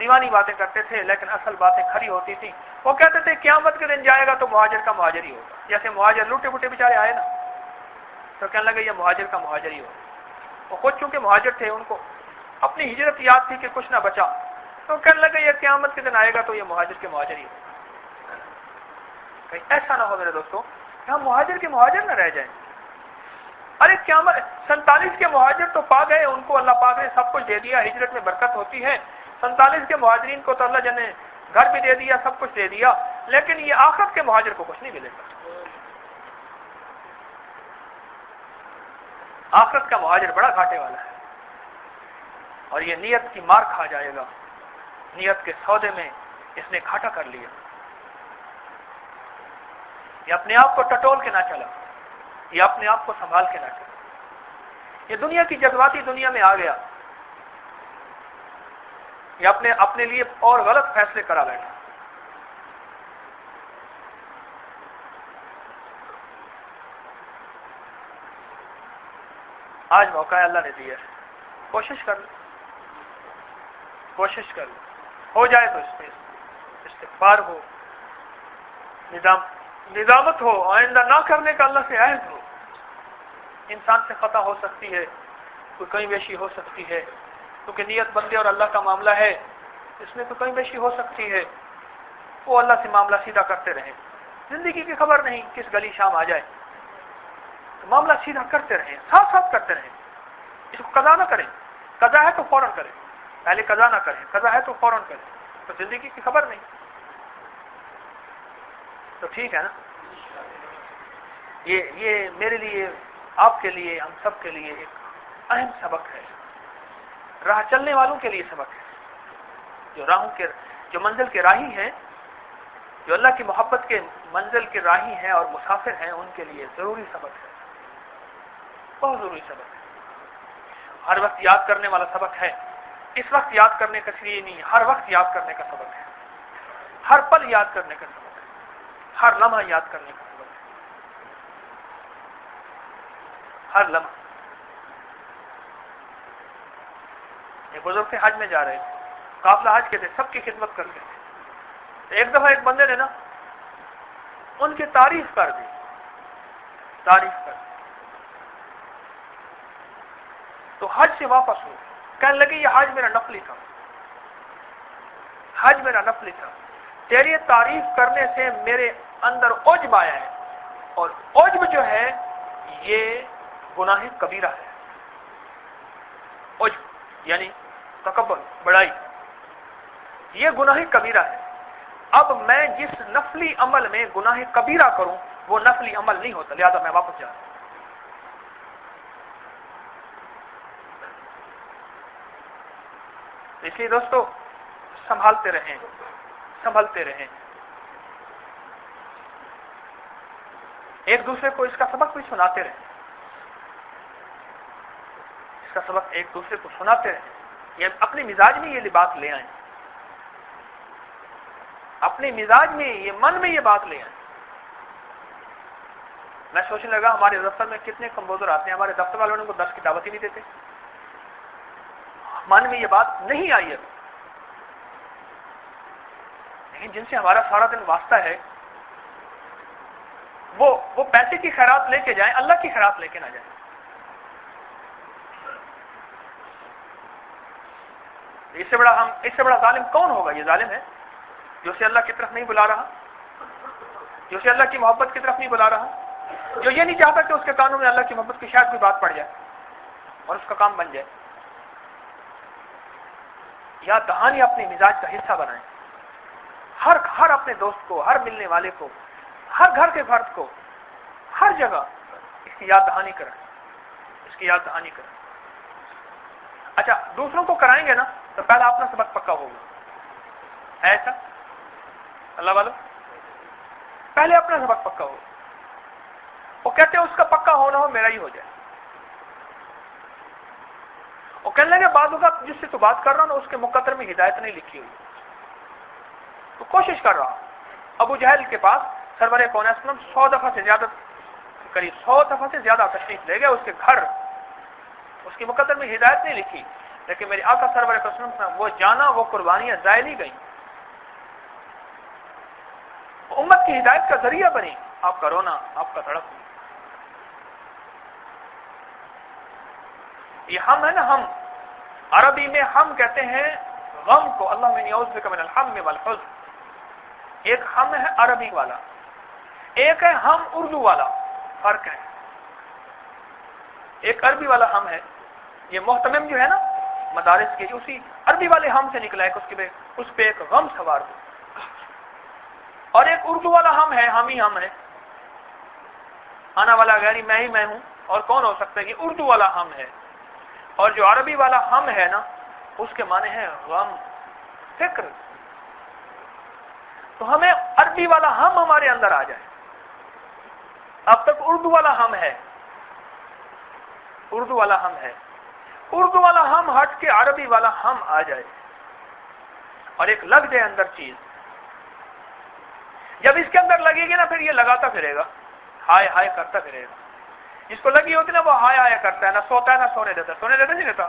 دیوانی باتیں کرتے تھے, لیکن اصل باتیں کھری ہوتی تھی. وہ کہتے تھے قیامت کے دن جائے گا تو مہاجر کا مہاجر ہی ہوگا. جیسے مہاجر لوٹے پوٹے بیچارے آئے نا, تو کہنے لگے یہ مہاجر کا مہاجر ہی ہوگا. وہ خود چونکہ مہاجر تھے, ان کو اپنی ہجرت یاد تھی کہ کچھ نہ بچا, تو کہنے لگے یہ قیامت کے دن آئے گا تو یہ مہاجر کے مہاجر ہی ہوگا. کہیں ایسا نہ ہو میرے دوستوں کہ ہم مہاجر کے مہاجر نہ رہ جائیں. ارے قیامت 47 کے مہاجر تو پا گئے، ان کو اللہ پاک نے سب کچھ دے دیا، ہجرت میں برکت ہوتی ہے۔ 47 کے مہاجرین کو تو اللہ جل نے گھر بھی دے دیا، سب کچھ دے دیا، لیکن یہ آخرت کے مہاجر کو کچھ نہیں ملے گا۔ آخرت کا مہاجر بڑا گھاٹے والا ہے، اور یہ نیت کی مار کھا جائے گا۔ نیت کے سودے میں اس نے گھاٹا کر لیا، یہ اپنے آپ کو ٹٹول کے نہ چلا، یہ اپنے آپ کو سنبھال کے نہ چلا، یہ دنیا کی جذباتی دنیا میں آ گیا، یہ اپنے لیے اور غلط فیصلے کرا بیٹھا۔ آج موقع اللہ نے دیا ہے، کوشش کر لو، کوشش کر لو، ہو جائے تو اس میں استغفار ہو، ندامت ہو، آئندہ نہ کرنے کا اللہ سے عہد ہو۔ انسان سے خطا ہو سکتی ہے، کوئی کمی بیشی ہو سکتی ہے، کیونکہ نیت بندے اور اللہ کا معاملہ ہے، اس میں تو کمی بیشی ہو سکتی ہے، وہ اللہ سے معاملہ سیدھا کرتے رہیں۔ زندگی کی خبر نہیں کس گلی شام آ جائے، تو معاملہ سیدھا کرتے رہیں، ساتھ ساتھ کرتے رہیں، اس کو قضا نہ کریں، قضا ہے تو فوراً کریں، پہلے قضا نہ کریں، قضا ہے تو فوراً کریں، تو زندگی کی خبر نہیں، تو ٹھیک ہے نا۔ یہ میرے لیے، آپ کے لیے، ہم سب کے لیے ایک اہم سبق ہے، راہ چلنے والوں کے لیے سبق ہے، جو منزل کے راہی ہیں، جو اللہ کی محبت کے منزل کے راہی ہیں اور مسافر ہیں، ان کے لیے ضروری سبق ہے، بہت ضروری سبق ہے، ہر وقت یاد کرنے والا سبق ہے۔ اس وقت یاد کرنے کا لیے نہیں، ہر وقت یاد کرنے کا سبق ہے، ہر پل یاد کرنے کا سبق ہے، ہر لمحہ یاد کرنے کا سبق ہے، ہر لمحہ۔ ایک بزرگ سے حج میں جا رہے تھے، قافلہ حج کے تھے، سب کی خدمت کرتے تھے، ایک دفعہ ایک بندے نے نا ان کی تعریف کر دی، تو حج سے واپس ہو کہنے لگے یہ حج میرا نفلی تھا، حج میرا نفلی تھا، تیری تعریف کرنے سے میرے اندر عجب آیا ہے، اور عجب جو ہے یہ گناہ کبیرہ ہے، عجب یعنی تکبر، بڑائی، یہ گناہ کبیرہ ہے، اب میں جس نفلی عمل میں گناہ کبیرہ کروں وہ نفلی عمل نہیں ہوتا، لہذا میں واپس جا رہا ہوں۔ اس لیے دوستو سنبھالتے رہیں، ایک دوسرے کو اس کا سبق بھی سناتے رہیں، اس کا سبق ایک دوسرے کو سناتے رہیں، یہ اپنے مزاج میں یہ بات لے آئیں، اپنے مزاج میں، یہ من میں یہ بات لے آئیں۔ میں سوچنے لگا ہمارے دفتر میں کتنے کمپوزر آتے ہیں، ہمارے دفتر والوں نے کو 10 کی دعوت ہی نہیں دیتے، من میں یہ بات نہیں آئی ابھی، لیکن جن سے ہمارا سارا دن واسطہ ہے وہ پیسے کی خیرات لے کے جائیں، اللہ کی خیرات لے کے نہ جائیں۔ اس سے بڑا ظالم کون ہوگا؟ یہ ظالم ہے جو اسے اللہ کی طرف نہیں بلا رہا، جو اسے اللہ کی محبت کی طرف نہیں بلا رہا، جو یہ نہیں چاہتا کہ اس کے کانوں میں اللہ کی محبت کی شاید کوئی بات پڑ جائے اور اس کا کام بن جائے۔ یا دہانی اپنے مزاج کا حصہ بنائیں، ہر اپنے دوست کو، ہر ملنے والے کو، ہر گھر کے فرد کو، ہر جگہ اس کی یاد دہانی کریں، اس کی یاد دہانی کریں۔ اچھا، دوسروں کو کرائیں گے نا تو پہلا اپنا سبق پکا ہوگا، ایسا اللہ والوں پہلے اپنا سبق پکا ہو، وہ کہتے ہیں اس کا پکا ہونا ہو میرا ہی ہو جائے، وہ کہنے لگے بعض اوقات جس سے تو بات کر رہا ہوں نا اس کے مقدر میں ہدایت نہیں لکھی ہوئی، تو کوشش کر رہا ہوں۔ ابو جہل کے پاس سرور کون 100 دفعہ سے زیادہ، قریب 100 دفعہ سے زیادہ تشریف لے گئے اس کے گھر، اس کے مقدر میں ہدایت نہیں لکھی، لیکن میرے آقا سرور وسلم وہ جانا، وہ قربانیاں ضائع نہیں گئیں، امت کی ہدایت کا ذریعہ بنی، آپ کا رونا، آپ کا تڑپ۔ یہ ہم ہے نا، ہم عربی میں ہم کہتے ہیں غم کو، اللہم انی اعوذ بک من الہم والحزن، ایک ہم ہے عربی والا، ایک ہے ہم اردو والا، فرق ہے۔ ایک عربی والا ہم ہے، یہ محتمم جو ہے نا مدارس کے، اسی عربی والے ہم سے نکلا ہے، اس پہ ایک غم سوار ہو. اور ایک اردو والا ہم ہے، ہم ہی ہم ہے، آنا والا غیری میں ہی میں ہوں، اور کون ہو سکتا ہے؟ یہ اردو والا ہم ہے. اور جو عربی والا ہم ہے نا اس کے معنی ہے غم، فکر. تو ہمیں عربی والا ہم ہمارے اندر آ جائے. اب تک اردو والا ہم ہے، اردو والا ہم ہے، اردو والا ہم ہٹ کے عربی والا ہم آ جائے اور ایک لگ جائے اندر چیز. جب اس کے اندر لگے گی نا پھر یہ لگاتا پھرے گا، ہائے ہائے کرتا پھرے گا. جس کو لگی ہوتی نا وہ ہائے ہائے کرتا ہے، نہ سوتا ہے نہ سونے دیتا. سونے دیتا نہیں دیتا.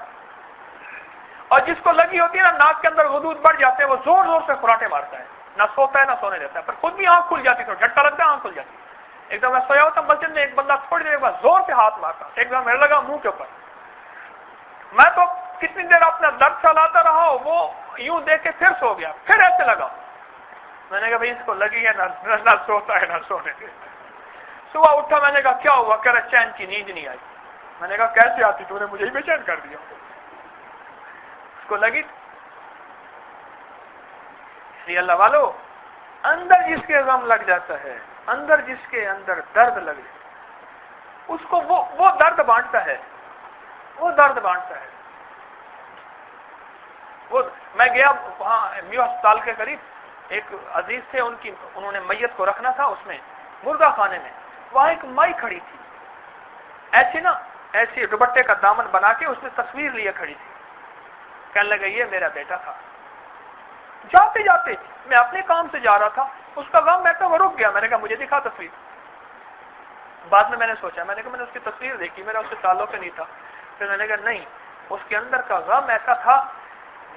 اور جس کو لگی ہوتی ہے نا ناک کے اندر غدود بڑھ جاتے ہیں، وہ زور زور سے خراٹے مارتا ہے، نہ سوتا ہے نہ سونے دیتا ہے. پر خود بھی آنکھ کھل جاتی تو جھٹکا لگتا ہے، آنکھ کھل جاتی. ایک دم میں سویا ہوتا مسجد میں، ایک بندہ تھوڑی دیر بعد زور سے ہاتھ مارتا، ایک دم میرے لگا منہ کے اوپر. میں تو کتنی دیر اپنا درد چلاتا رہا، وہ یوں دیکھ کے پھر سو گیا، پھر ایسے لگا. میں نے کہا بھائی اس کو لگی ہے نہ سوتا ہے نہ سونے دیتا. صبح اٹھا، میں نے کہا کیا ہوا؟ کہہ رہا چین کی نیند نہیں آئی. میں نے کہا کیسے آتی؟ تو نے مجھے ہی بے چین کر دیا. اس کو لگی. اس لیے اللہ والو، اندر جس کے غم لگ جاتا ہے، اندر جس کے اندر درد لگ جاتا ہے، اس کو وہ درد بانٹتا ہے، وہ درد بانٹتا ہے. میں گیا وہاں میو ہسپتال کے قریب، ایک عزیز تھے، انہوں نے میت کو رکھنا تھا اس میں مردہ خانے میں. وہاں ایک مائی کھڑی تھی، ایسی دوپٹے کا دامن بنا کے اس نے تصویر لیے کھڑی تھی. کہنے لگا یہ میرا بیٹا تھا. جاتے جاتے میں اپنے کام سے جا رہا تھا، اس کا غم میں تو وہ رک گیا. میں نے کہا مجھے دکھا تصویر. بعد میں نے سوچا، میں نے کہا میں نے اس کی تصویر دیکھی، میرا اس سے تعلق نہیں تھا. پھر میں نے کہا نہیں، اس کے اندر کا غم ایسا تھا،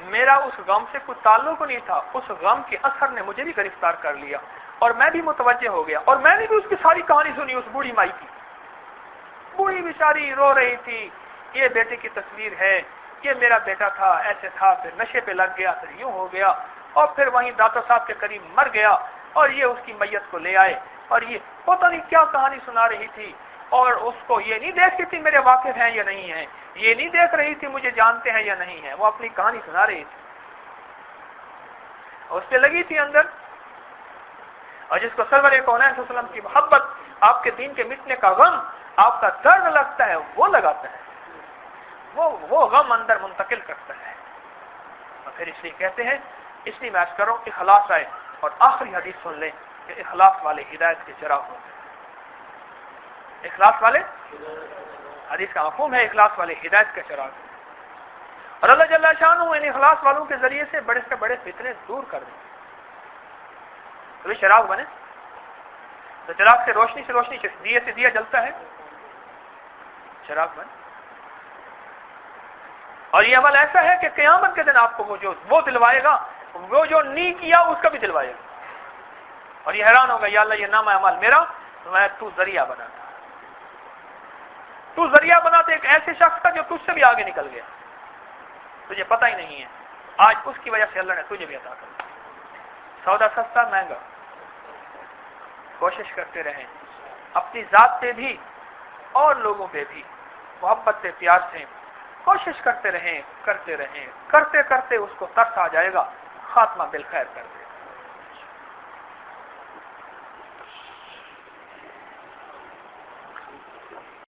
میرا اس غم سے کوئی تعلق نہیں تھا. اس غم کے اثر نے مجھے بھی گرفتار کر لیا اور میں بھی متوجہ ہو گیا. اور میں نے بھی اس کی ساری کہانی سنی. اس بوڑھی مائی کی، بوڑھی بیچاری رو رہی تھی، یہ بیٹے کی تصویر ہے، یہ میرا بیٹا تھا، ایسے تھا، پھر نشے پہ لگ گیا، پھر یوں ہو گیا، اور پھر وہیں داتا صاحب کے قریب مر گیا، اور یہ اس کی میت کو لے آئے، اور یہ پتہ نہیں کیا کہانی سنا رہی تھی. اور اس کو یہ نہیں دیکھتی تھی میرے واقف ہیں یا نہیں ہیں، یہ نہیں دیکھ رہی تھی مجھے جانتے ہیں یا نہیں ہیں، وہ اپنی کہانی سنا رہی تھی. اور اس پہ لگی تھی اندر. اور جس کو سرور کونین صلی اللہ علیہ وسلم کی محبت، آپ کے دین کے مٹنے کا غم، آپ کا درد لگتا ہے، وہ لگاتا ہے، وہ غم اندر منتقل کرتا ہے. اور پھر اس لیے کہتے ہیں، اس لیے میں عرض کروں کہ اخلاص آئے. اور آخری حدیث سن لیں کہ اخلاص والے ہدایت کے چراغ ہوتے ہیں. اخلاص والے، حدیث کا مفہوم ہے اخلاص والے ہدایت کے چراغ. اور اللہ جل شانہ ان اخلاص والوں کے ذریعے سے بڑے سے بڑے فتنے دور کر دیں. تو چراغ بنے تو چراغ سے روشنی دیے سے دیا جلتا ہے، چراغ بنے. اور یہ عمل ایسا ہے کہ قیامت کے دن آپ کو وہ دلوائے گا، وہ جو نہیں کیا اس کا بھی دلوائے گا. اور یہ حیران ہوگا، یا اللہ یہ نام عمل میرا، تو ذریعہ بناتا، تو ذریعہ بناتے ایک ایسے شخص کا جو تجھ سے بھی آگے نکل گیا، تجھے پتہ ہی نہیں ہے. آج اس کی وجہ سے اللہ نے تجھے بھی عطا کر دیا. سودا سستا مہنگا، کوشش کرتے رہیں اپنی ذات پہ بھی اور لوگوں پہ بھی محبت سے، پیار سے کوشش کرتے رہیں، کرتے کرتے اس کو ترس آ جائے گا، خاتمہ بالخیر کر دیں.